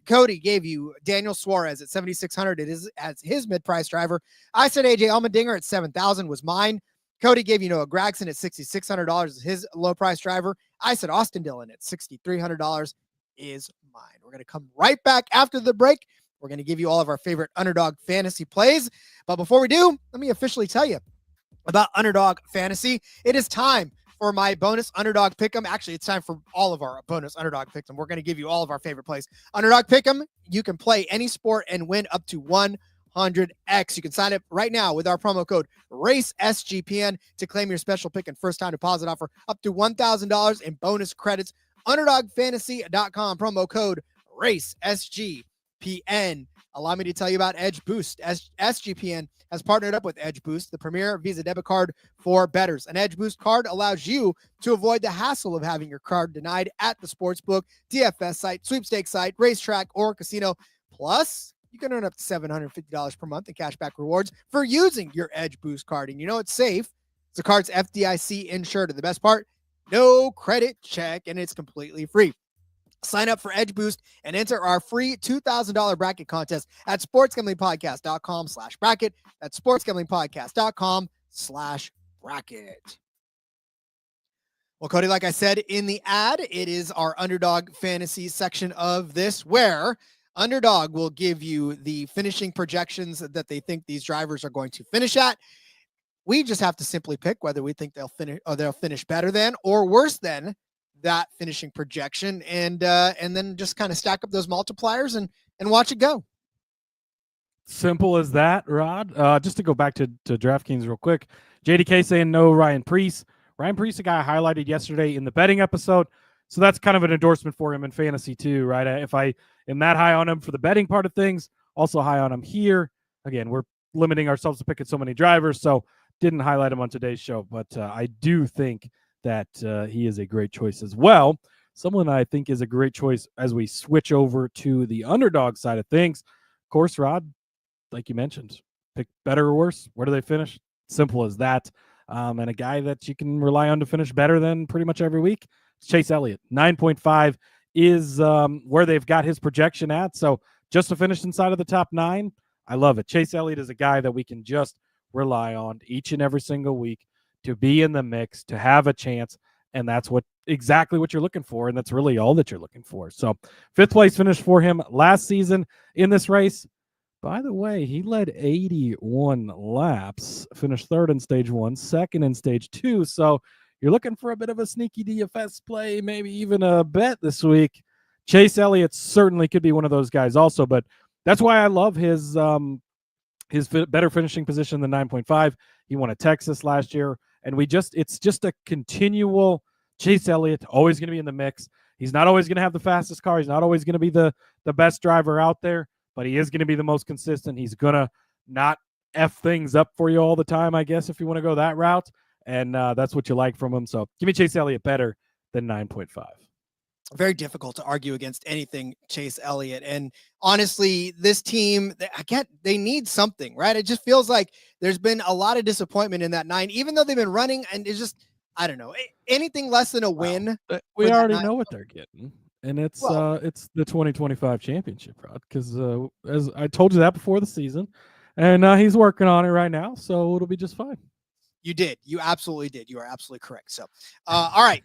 Cody gave you Daniel Suarez at $7,600 as his mid-price driver. I said AJ Allmendinger at $7,000 was mine. Cody gave you Noah Gragson at $6,600 as his low-price driver. I said Austin Dillon at $6,300 is mine. We're going to come right back after the break. We're going to give you all of our favorite Underdog Fantasy plays. But before we do, let me officially tell you about Underdog Fantasy. It is time for my bonus Underdog Pick'em. Actually, it's time for all of our bonus Underdog Pick'em. We're going to give you all of our favorite plays. Underdog Pick'em, you can play any sport and win up to 100x. You can sign up right now with our promo code RACESGPN to claim your special pick and first-time deposit offer up to $1,000 in bonus credits. UnderdogFantasy.com, promo code RACESGPN. Allow me to tell you about Edge Boost. SGPN has partnered up with Edge Boost, the premier Visa debit card for bettors. An Edge Boost card allows you to avoid the hassle of having your card denied at the sportsbook, DFS site, sweepstakes site, racetrack, or casino. Plus, you can earn up to $750 per month in cashback rewards for using your Edge Boost card. And you know it's safe. The card's FDIC insured. And the best part, no credit check, and it's completely free. Sign up for Edge Boost and enter our free $2,000 bracket contest at sportsgamblingpodcast.com/bracket. That's sportsgamblingpodcast.com/bracket. Well, Cody, like I said in the ad, it is our Underdog Fantasy section of this, where Underdog will give you the finishing projections that they think these drivers are going to finish at. We just have to simply pick whether we think they'll finish better than or worse than that finishing projection, and then just kind of stack up those multipliers and watch it go. Simple as that, Rod. Just to go back to DraftKings real quick, JDK saying no Ryan Preece. Ryan Preece, a guy I highlighted yesterday in the betting episode, so that's kind of an endorsement for him in fantasy too, right? If I am that high on him for the betting part of things, also high on him here. Again, we're limiting ourselves to picking so many drivers, so didn't highlight him on today's show, but I do think that he is a great choice as well. someone I think is a great choice as we switch over to the underdog side of things. Of course, Rod, like you mentioned, pick better or worse. Where do they finish? Simple as that. And a guy that you can rely on to finish better than pretty much every week, it's Chase Elliott. 9.5 is where they've got his projection at. So just to finish inside of the top 9, I love it. Chase Elliott is a guy that we can just rely on each and every single week to be in the mix, to have a chance. And that's exactly what you're looking for. And that's really all that you're looking for. So 5th place finish for him last season in this race. By the way, he led 81 laps, finished 3rd in stage 1, 2nd in stage 2. So you're looking for a bit of a sneaky DFS play, maybe even a bet this week. Chase Elliott certainly could be one of those guys also, but that's why I love his better finishing position than 9.5. He won at Texas last year, and it's just a continual Chase Elliott, always going to be in the mix. He's not always going to have the fastest car. He's not always going to be the best driver out there, but he is going to be the most consistent. He's going to not F things up for you all the time, I guess, if you want to go that route. And that's what you like from him. So give me Chase Elliott better than 9.5. Very difficult to argue against anything Chase Elliott. And honestly, this team, they need something, right? It just feels like there's been a lot of disappointment in that 9, even though they've been running, and it's just, I don't know, anything less than a win. We already know what they're getting. And it's the 2025 championship, Rod, because as I told you that before the season, and he's working on it right now, so it'll be just fine. You did. You absolutely did. You are absolutely correct. So, all right.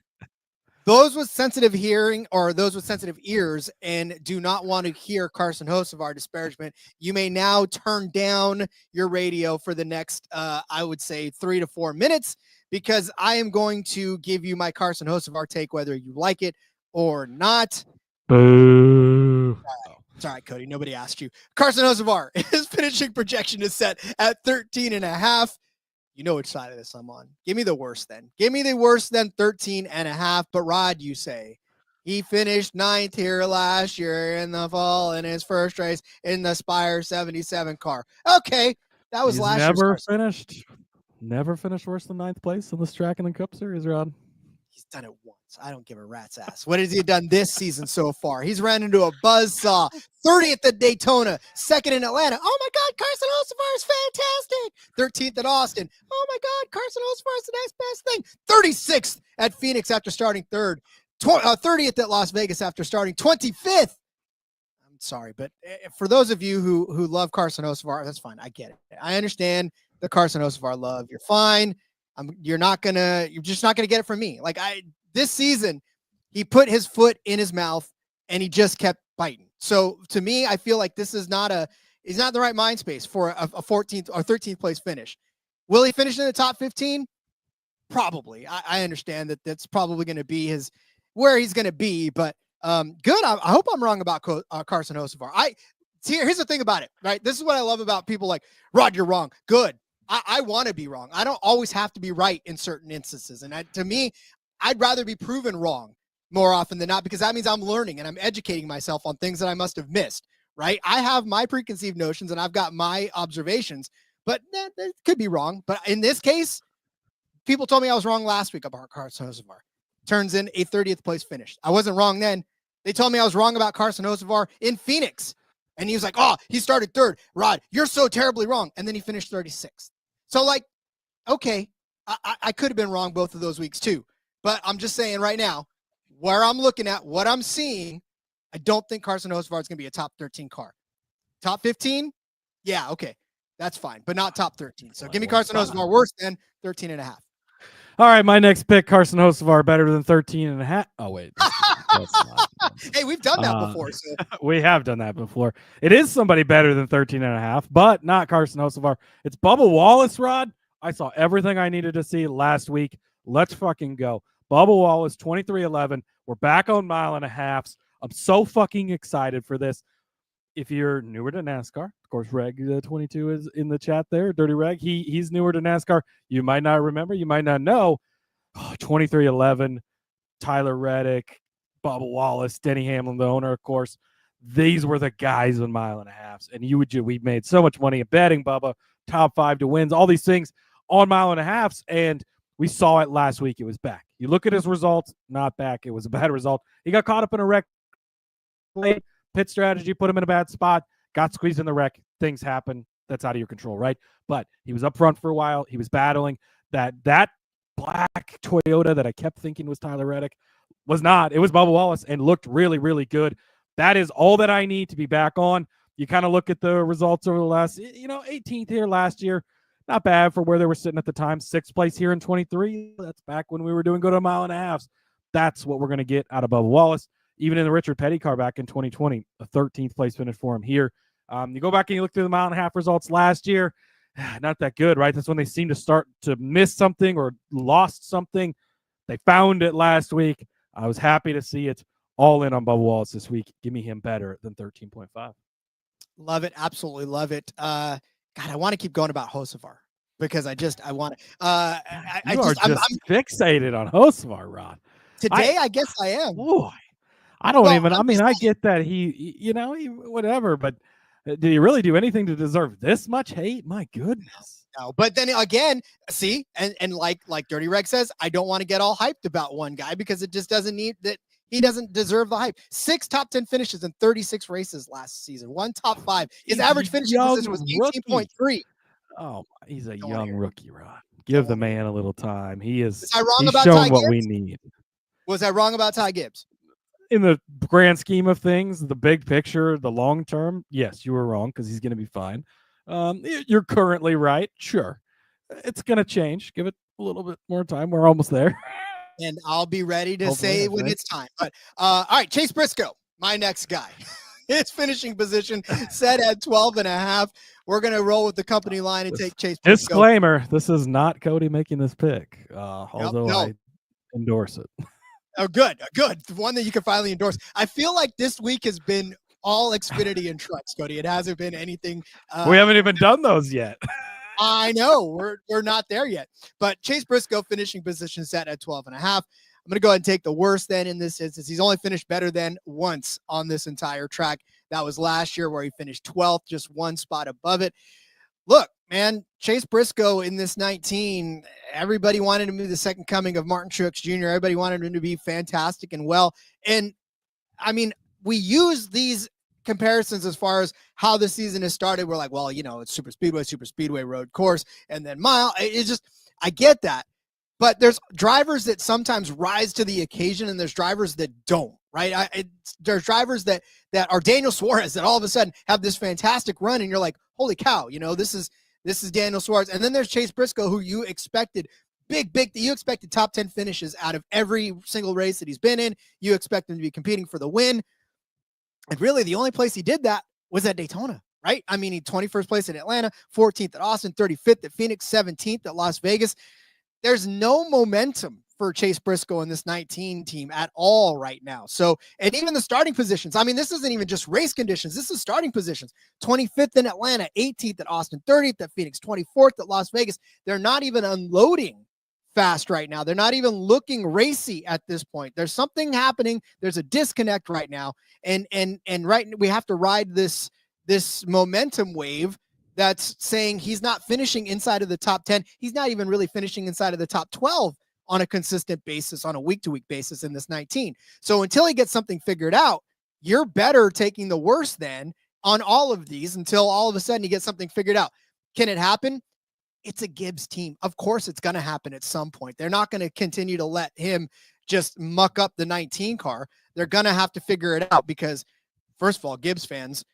Those with sensitive hearing or those with sensitive ears and do not want to hear Carson Hocevar disparagement, you may now turn down your radio for the next, I would say, 3 to 4 minutes, because I am going to give you my Carson Hocevar take, whether you like it or not. Boo. It's all right, Cody. Nobody asked you. Carson Hocevar, his finishing projection is set at 13.5. You know which side of this I'm on. Give me the worst then. Give me the worse than 13.5. But Rod, you say he finished 9th here last year in the fall in his first race in the Spire 77 car. Okay, that was last year. Never finished worse than 9th place in this track in the Cup Series, Rod. He's done it once. I don't give a rat's ass. What has he done this season so far? He's ran into a buzzsaw. 30th at Daytona, 2nd in Atlanta. Oh my God, Carson Hocevar is fantastic. 13th at Austin. Oh my God, Carson Hocevar is the next best thing. 36th at Phoenix after starting 3rd. 30th at Las Vegas after starting 25th. I'm sorry, but for those of you who love Carson Hocevar, that's fine. I get it. I understand the Carson Hocevar love. You're fine. You're just not gonna get it from me. This season, he put his foot in his mouth and he just kept biting. So to me, I feel like this is he's not the right mind space for a 14th or 13th place finish. Will he finish in the top 15? Probably. I understand that that's probably going to be where he's going to be, but good. I hope I'm wrong about Carson Hocevar. Here's the thing about it, right? This is what I love about people like, Rod, you're wrong. Good. I want to be wrong. I don't always have to be right in certain instances. And to me, I'd rather be proven wrong more often than not, because that means I'm learning and I'm educating myself on things that I must have missed, right? I have my preconceived notions and I've got my observations, but that could be wrong. But in this case, people told me I was wrong last week about Carson Hocevar. Turns in a 30th place finish. I wasn't wrong then. They told me I was wrong about Carson Hocevar in Phoenix. And he was like, oh, he started 3rd. Rod, you're so terribly wrong. And then he finished 36th. So okay, I could have been wrong both of those weeks too. But I'm just saying right now, where I'm looking at, what I'm seeing, I don't think Carson Hocevar is going to be a top 13 car. Top 15? Yeah, okay. That's fine, but not top 13. So give me Carson Hocevar worse than 13.5. All right, my next pick, Carson Hocevar, better than 13.5. Oh, wait. That's not. Hey, we've done that before. So. We have done that before. It is somebody better than 13.5, but not Carson Hocevar. It's Bubba Wallace, Rod. I saw everything I needed to see last week. Let's fucking go. Bubba Wallace, 23.11. We're back on 1.5 miles. I'm so fucking excited for this. If you're newer to NASCAR, of course, Reg 22 is in the chat there. Dirty Reg. He's newer to NASCAR. You might not remember. You might not know. 23.11. Tyler Reddick, Bubba Wallace, Denny Hamlin, the owner, of course. These were the guys in 1.5 miles. And we made so much money at betting Bubba, top 5 to wins, all these things on 1.5 miles. And we saw it last week. It was back. You look at his results, not back. It was a bad result. He got caught up in a wreck. Pit strategy put him in a bad spot. Got squeezed in the wreck. Things happen. That's out of your control, right? But he was up front for a while. He was battling. That black Toyota that I kept thinking was Tyler Reddick was not. It was Bubba Wallace and looked really, really good. That is all that I need to be back on. You kind of look at the results over the last, 18th here last year. Not bad for where they were sitting at the time. 6th place here in 23. That's back when we were doing good a mile and a half. That's what we're going to get out of Bubba Wallace. Even in the Richard Petty car back in 2020, a 13th place finish for him here. You go back and you look through the mile and a half results last year, not that good, right? That's when they seem to start to miss something or lost something. They found it last week. I was happy to see it. All in on Bubba Wallace this week. Give me him better than 13.5. Love it. Absolutely love it. God, I want to keep going about Hocevar because I want to. I'm fixated on Hocevar, Rod. Today, I guess I am. Boy, I get that he whatever, but did he really do anything to deserve this much hate? My goodness. No, but then again, see, and like Dirty Reg says, I don't want to get all hyped about one guy because it just doesn't need that. He doesn't deserve the hype. 6 top 10 finishes in 36 races last season. 1 top 5. His average finishing position was 18.3. Oh, he's a young rookie, Rod. Give the man a little time. He's about shown Ty what Gibbs? we need. Was I wrong about Ty Gibbs? In the grand scheme of things, the big picture, the long term, yes, you were wrong because he's going to be fine. You're currently right. Sure. It's going to change. Give it a little bit more time. We're almost there. And I'll be ready to say when it's time. But all right, Chase Briscoe, my next guy. His finishing position set at 12.5. We're going to roll with the company line and take Chase Briscoe. Disclaimer, this is not Cody making this pick, although I endorse it. Oh, good. One that you can finally endorse. I feel like this week has been all Xfinity and trucks, Cody. It hasn't been anything. We haven't even done those yet. I know we're not there yet, but Chase Briscoe finishing position set at 12.5. I'm going to go ahead and take the worst then in this instance. He's only finished better than once on this entire track. That was last year where he finished 12th, just one spot above it. Look, man, Chase Briscoe in this 19, everybody wanted him to be the second coming of Martin Truex Jr. Everybody wanted him to be fantastic and well. And I mean, we use these comparisons as far as how the season has started. We're like, well, it's super speedway road course, and then mile. It's just, I get that, but there's drivers that sometimes rise to the occasion and there's drivers that don't, right? There's drivers that are Daniel Suarez that all of a sudden have this fantastic run and you're like, holy cow, this is Daniel Suarez. And then there's Chase Briscoe, who you expected you expected top 10 finishes out of every single race that he's been in. You expect him to be competing for the win. And really, the only place he did that was at Daytona, right? I mean, he 21st place in Atlanta, 14th at Austin, 35th at Phoenix, 17th at Las Vegas. There's no momentum for Chase Briscoe in this 19 team at all right now. So, and even the starting positions, I mean, this isn't even just race conditions. This is starting positions. 25th in Atlanta, 18th at Austin, 30th at Phoenix, 24th at Las Vegas. They're not even unloading fast right now. They're not even looking racy at this point. There's something happening. There's a disconnect right now. And we have to ride this momentum wave that's saying he's not finishing inside of the top 10. He's not even really finishing inside of the top 12 on a consistent basis, on a week-to-week basis in this 19. So until he gets something figured out, you're better taking the worst then on all of these until all of a sudden you get something figured out. Can it happen? It's a Gibbs team. Of course it's going to happen at some point. They're not going to continue to let him just muck up the 19 car. They're going to have to figure it out because, first of all, Gibbs fans,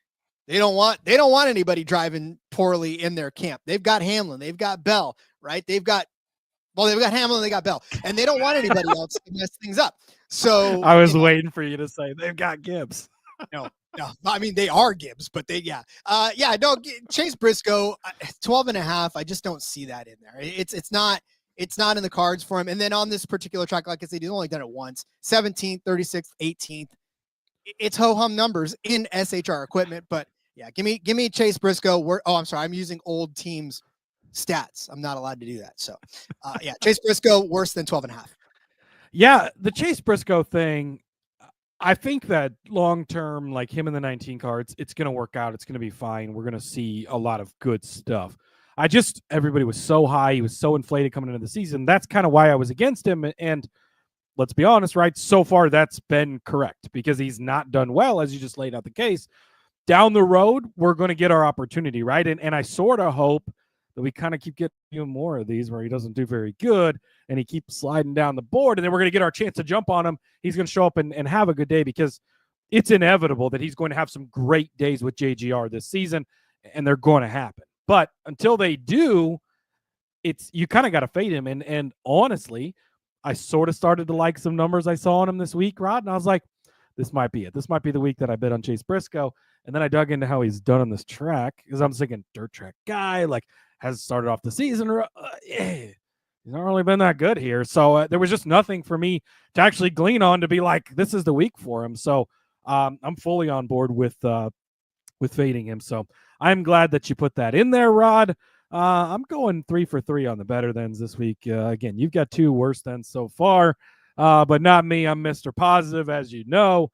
they don't want anybody driving poorly in their camp. They've got Hamlin, they've got Bell, right? They've got Hamlin, they got Bell, and they don't want anybody else to mess things up. So I was waiting for you to say they've got Gibbs. No, I mean, they are Gibbs, but Chase Briscoe, 12.5. I just don't see that in there. It's not in the cards for him. And then on this particular track, like I said, he's only done it once, 17th, 36th, 18th. It's ho-hum numbers in SHR equipment, but yeah, give me Chase Briscoe. I'm sorry. I'm using old teams stats. I'm not allowed to do that. So Chase Briscoe worse than 12.5. Yeah. The Chase Briscoe thing, I think that long-term, like him in the 19 cards, it's going to work out. It's going to be fine. We're going to see a lot of good stuff. Everybody was so high. He was so inflated coming into the season. That's kind of why I was against him. And let's be honest, right? So far, that's been correct because he's not done well, as you just laid out the case. Down the road, we're going to get our opportunity, right? And I sort of hope that we kind of keep getting even more of these where he doesn't do very good and he keeps sliding down the board, and then we're going to get our chance to jump on him. He's going to show up and have a good day because it's inevitable that he's going to have some great days with JGR this season, and they're going to happen. But until they do, you kind of got to fade him. And honestly, I sort of started to like some numbers I saw on him this week, Rod, and I was like, this might be it. This might be the week that I bet on Chase Briscoe. And then I dug into how he's done on this track because I'm thinking dirt track guy, like has started off the season. He's not really been that good here. So there was just nothing for me to actually glean on to be like, this is the week for him. So I'm fully on board with fading him. So I'm glad that you put that in there, Rod. I'm going 3 for 3 on the better thens this week. Again, you've got 2 worse thens so far, but not me. I'm Mr. Positive, as you know.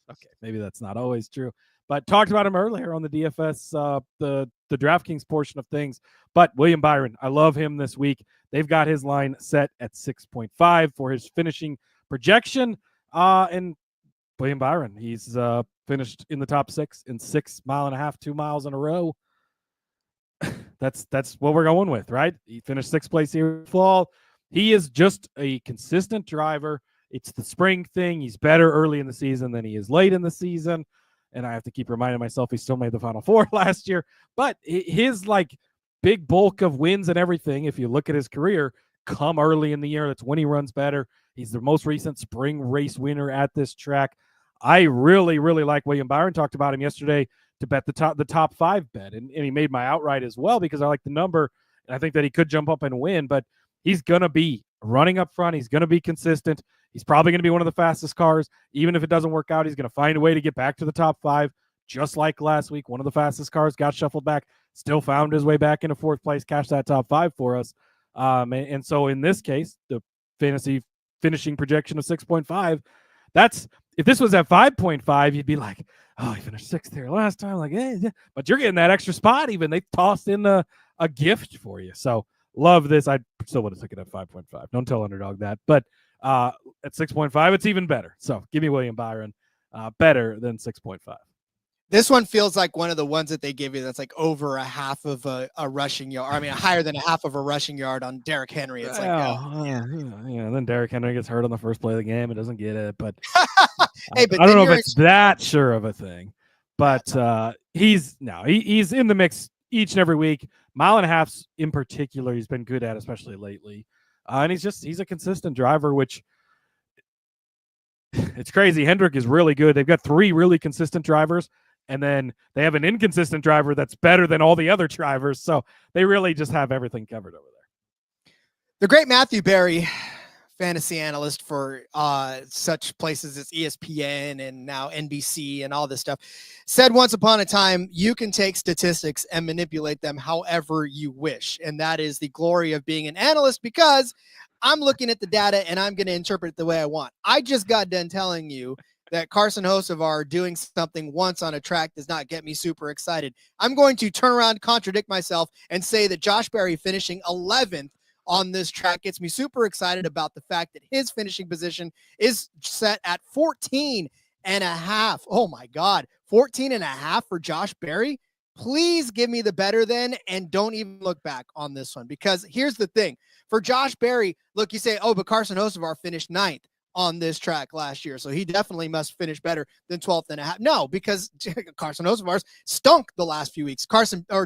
Okay, maybe that's not always true, but talked about him earlier on the DFS, the DraftKings portion of things. But William Byron, I love him this week. They've got his line set at 6.5 for his finishing projection. And William Byron, he's finished in the top 6 in 6.5 miles, 2 miles in a row. That's what we're going with, right? He finished 6th place here fall. He is just a consistent driver. It's the spring thing. He's better early in the season than he is late in the season. And I have to keep reminding myself he still made the Final Four last year. But his like big bulk of wins and everything, if you look at his career, come early in the year. That's when he runs better. He's the most recent spring race winner at this track. I really, really like William Byron. Talked about him yesterday to bet the top 5 bet. And he made my outright as well because I like the number. And I think that he could jump up and win. But he's going to be running up front. He's going to be consistent. He's probably going to be one of the fastest cars. Even if it doesn't work out, he's going to find a way to get back to the top 5. Just like last week, one of the fastest cars got shuffled back, still found his way back into 4th place, cashed that top 5 for us. And so in this case, the fantasy finishing projection of 6.5, that's, if this was at 5.5, you'd be like, oh, he finished 6th here last time. Like, hey, yeah. But you're getting that extra spot even. They tossed in a gift for you. So love this. I still would have took it at 5.5. Don't tell Underdog that. But at 6.5, it's even better. So give me William Byron, better than 6.5. This one feels like one of the ones that they give you that's like over a half of a rushing yard. I mean, higher than a half of a rushing yard on Derrick Henry. It's like, yeah. And then Derrick Henry gets hurt on the first play of the game and doesn't get it. But hey, but I don't know if it's that sure of a thing. But he's in the mix each and every week. 1.5 miles in particular, he's been good at, especially lately. And he's a consistent driver, which it's crazy. Hendrick is really good. They've got 3 really consistent drivers. And then they have an inconsistent driver that's better than all the other drivers. So they really just have everything covered over there. The great Matthew Berry, fantasy analyst for such places as ESPN and now NBC and all this stuff, said once upon a time, you can take statistics and manipulate them however you wish. And that is the glory of being an analyst, because I'm looking at the data and I'm going to interpret it the way I want. I just got done telling you that Carson Hocevar doing something once on a track does not get me super excited. I'm going to turn around, contradict myself, and say that Josh Berry finishing 11th on this track gets me super excited about the fact that his finishing position is set at 14.5. Oh my God, 14.5 for Josh Berry. Please give me the better than, and don't even look back on this one, because here's the thing. For Josh Berry, look, you say, oh, but Carson Hocevar finished 9th on this track last year, so he definitely must finish better than 12.5. No, because Carson Hocevar's stunk the last few weeks.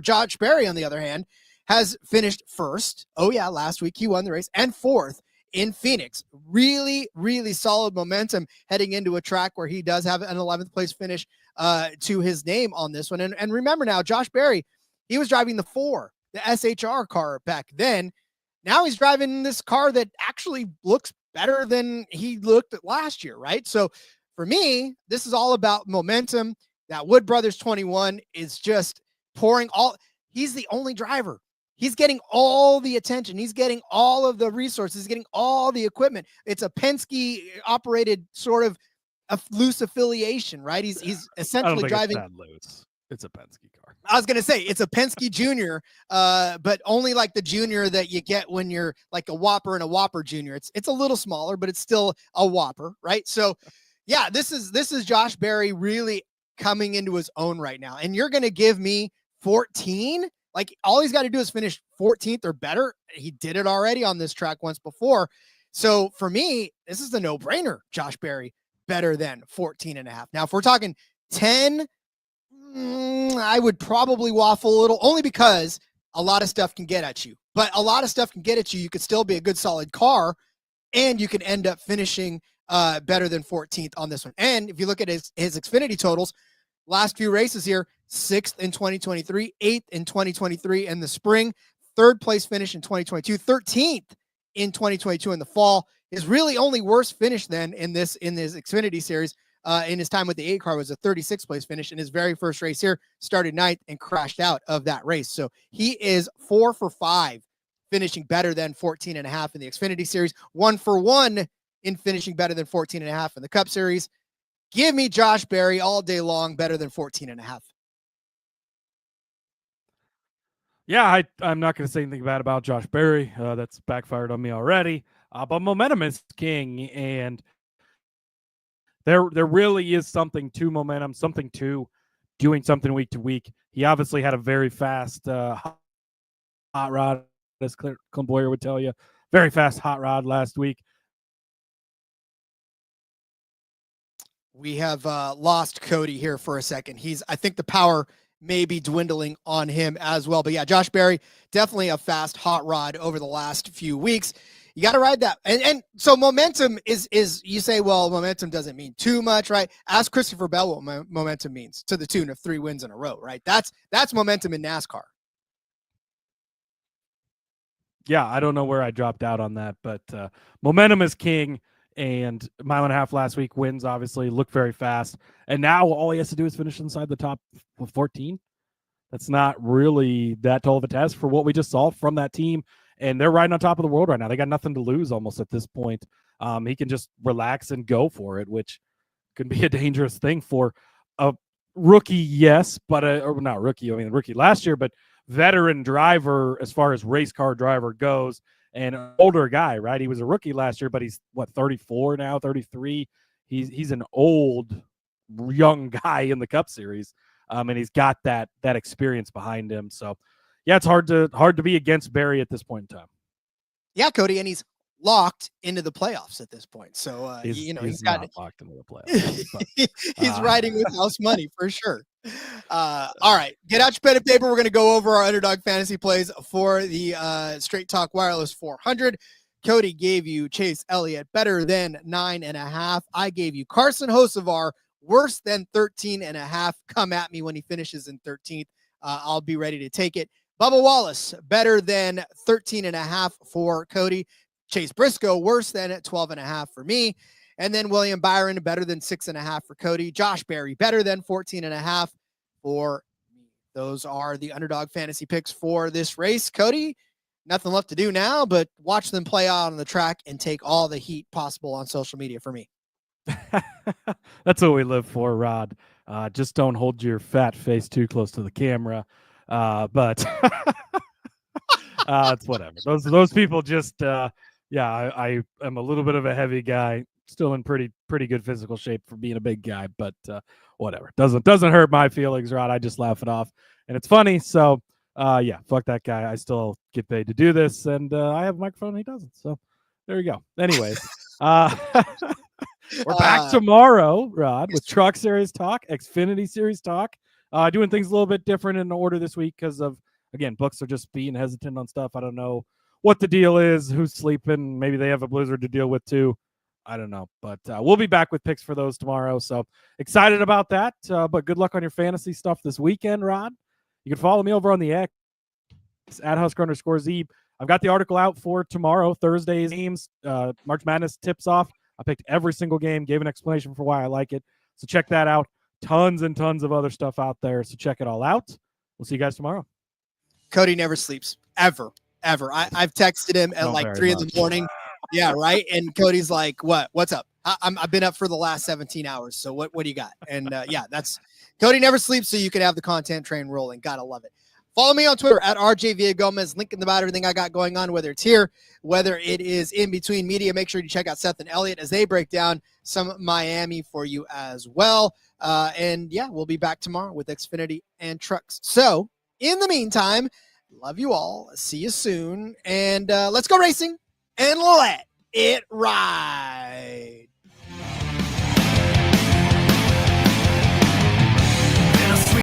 Josh Berry, on the other hand, has finished 1st. Oh yeah, last week he won the race, and 4th in Phoenix. Really, really solid momentum heading into a track where he does have an 11th place finish to his name on this one. And remember now, Josh Berry, he was driving the 4, the SHR car back then. Now he's driving this car that actually looks better than he looked at last year, right? So for me, this is all about momentum. That Wood Brothers 21 is just pouring he's the only driver. He's getting all the attention. He's getting all of the resources, getting all the equipment. It's a Penske operated sort of a loose affiliation, right? He's essentially driving. It's that loose. It's a Penske car. I was going to say it's a Penske Junior, but only like the Junior that you get when you're like a Whopper and a Whopper Junior. It's a little smaller, but it's still a Whopper, right? So, yeah, this is Josh Berry really coming into his own right now. And you're going to give me 14? Like, all he's got to do is finish 14th or better. He did it already on this track once before. So for me, this is a no-brainer. Josh Berry better than 14.5. Now, if we're talking 10, I would probably waffle a little, only because a lot of stuff can get at you. But a lot of stuff can get at you. You could still be a good, solid car, and you can end up finishing better than 14th on this one. And if you look at his Xfinity totals, last few races here, 6th in 2023, 8th in 2023 in the spring, 3rd place finish in 2022, 13th in 2022 in the fall. His really only worst finish then in this Xfinity Series in his time with the 8 car was a 36th place finish in his very first race here, started 9th and crashed out of that race. So he is 4 for 5 finishing better than 14.5 in the Xfinity Series, 1 for 1 in finishing better than 14.5 in the Cup Series. Give me Josh Berry all day long, better than 14.5. Yeah, I'm not going to say anything bad about Josh Berry. That's backfired on me already. But momentum is king, and there really is something to momentum, something to doing something week to week. He obviously had a very fast hot rod, as Clint Boyer would tell you. Very fast hot rod last week. We have lost Cody here for a second. I think the power may be dwindling on him as well. But yeah, Josh Berry, definitely a fast hot rod over the last few weeks. You got to ride that. And so momentum is you say, well, momentum doesn't mean too much, right? Ask Christopher Bell what momentum means, to the tune of 3 wins in a row, right? That's momentum in NASCAR. Yeah, I don't know where I dropped out on that, but momentum is king. And mile and a half last week wins, obviously, looked very fast. And now all he has to do is finish inside the top 14. That's not really that tall of a test for what we just saw from that team. And they're riding on top of the world right now. They got nothing to lose almost at this point. He can just relax and go for it, which can be a dangerous thing for a rookie, yes, but or not rookie. I mean, rookie last year, but veteran driver as far as race car driver goes. And an older guy, right? He was a rookie last year, but he's 34 now, 33. He's an old, young guy in the Cup Series, and he's got that experience behind him. So, yeah, it's hard to be against Berry at this point in time. Yeah, Cody, and he's locked into the playoffs at this point. So, he's got locked into the playoffs. But, he's riding with house money for sure. All right, get out your pen and paper. We're going to go over our Underdog Fantasy plays for the Straight Talk Wireless 400. Cody gave you Chase Elliott better than 9.5. I gave you Carson Hocevar worse than 13.5. Come at me when he finishes in 13th. I'll be ready to take it. Bubba Wallace better than 13.5 for Cody. Chase Briscoe worse than 12.5 for me. And then William Byron better than 6.5 for Cody. Josh Berry better than 14.5 for me. Those are the Underdog Fantasy picks for this race. Cody, nothing left to do now, but watch them play out on the track and take all the heat possible on social media for me. That's what we live for, Rod. Just don't hold your fat face too close to the camera. But it's whatever. Those people just, I am a little bit of a heavy guy. Still in pretty good physical shape for being a big guy, but whatever. Doesn't hurt my feelings, Rod. I just laugh it off, and it's funny. So fuck that guy. I still get paid to do this, and I have a microphone and he doesn't. So there you go. Anyways, we're back tomorrow, Rod, with Truck Series talk, Xfinity Series talk. Doing things a little bit different in order this week because of, again, books are just being hesitant on stuff. I don't know what the deal is, who's sleeping. Maybe they have a blizzard to deal with too. I don't know, but we'll be back with picks for those tomorrow. So excited about that. But good luck on your fantasy stuff this weekend, Rod. You can follow me over on the X at Husker_Zeeb. I've got the article out for tomorrow, Thursday's games. March Madness tips off. I picked every single game, gave an explanation for why I like it. So check that out. Tons and tons of other stuff out there. So check it all out. We'll see you guys tomorrow. Cody never sleeps, ever. I've texted him at like 3 in the morning. Yeah, right. And Cody's like, "What's up?" I've been up for the last 17 hours. So what do you got? And yeah, that's Cody never sleeps, so you can have the content train rolling. Gotta love it. Follow me on Twitter at RJ Villagomez. Link in the about everything I got going on, whether it's here, whether it is in between media. Make sure you check out Seth and Elliot as they break down some Miami for you as well. And yeah, we'll be back tomorrow with Xfinity and trucks. So in the meantime, love you all. See you soon. And let's go racing and let it ride.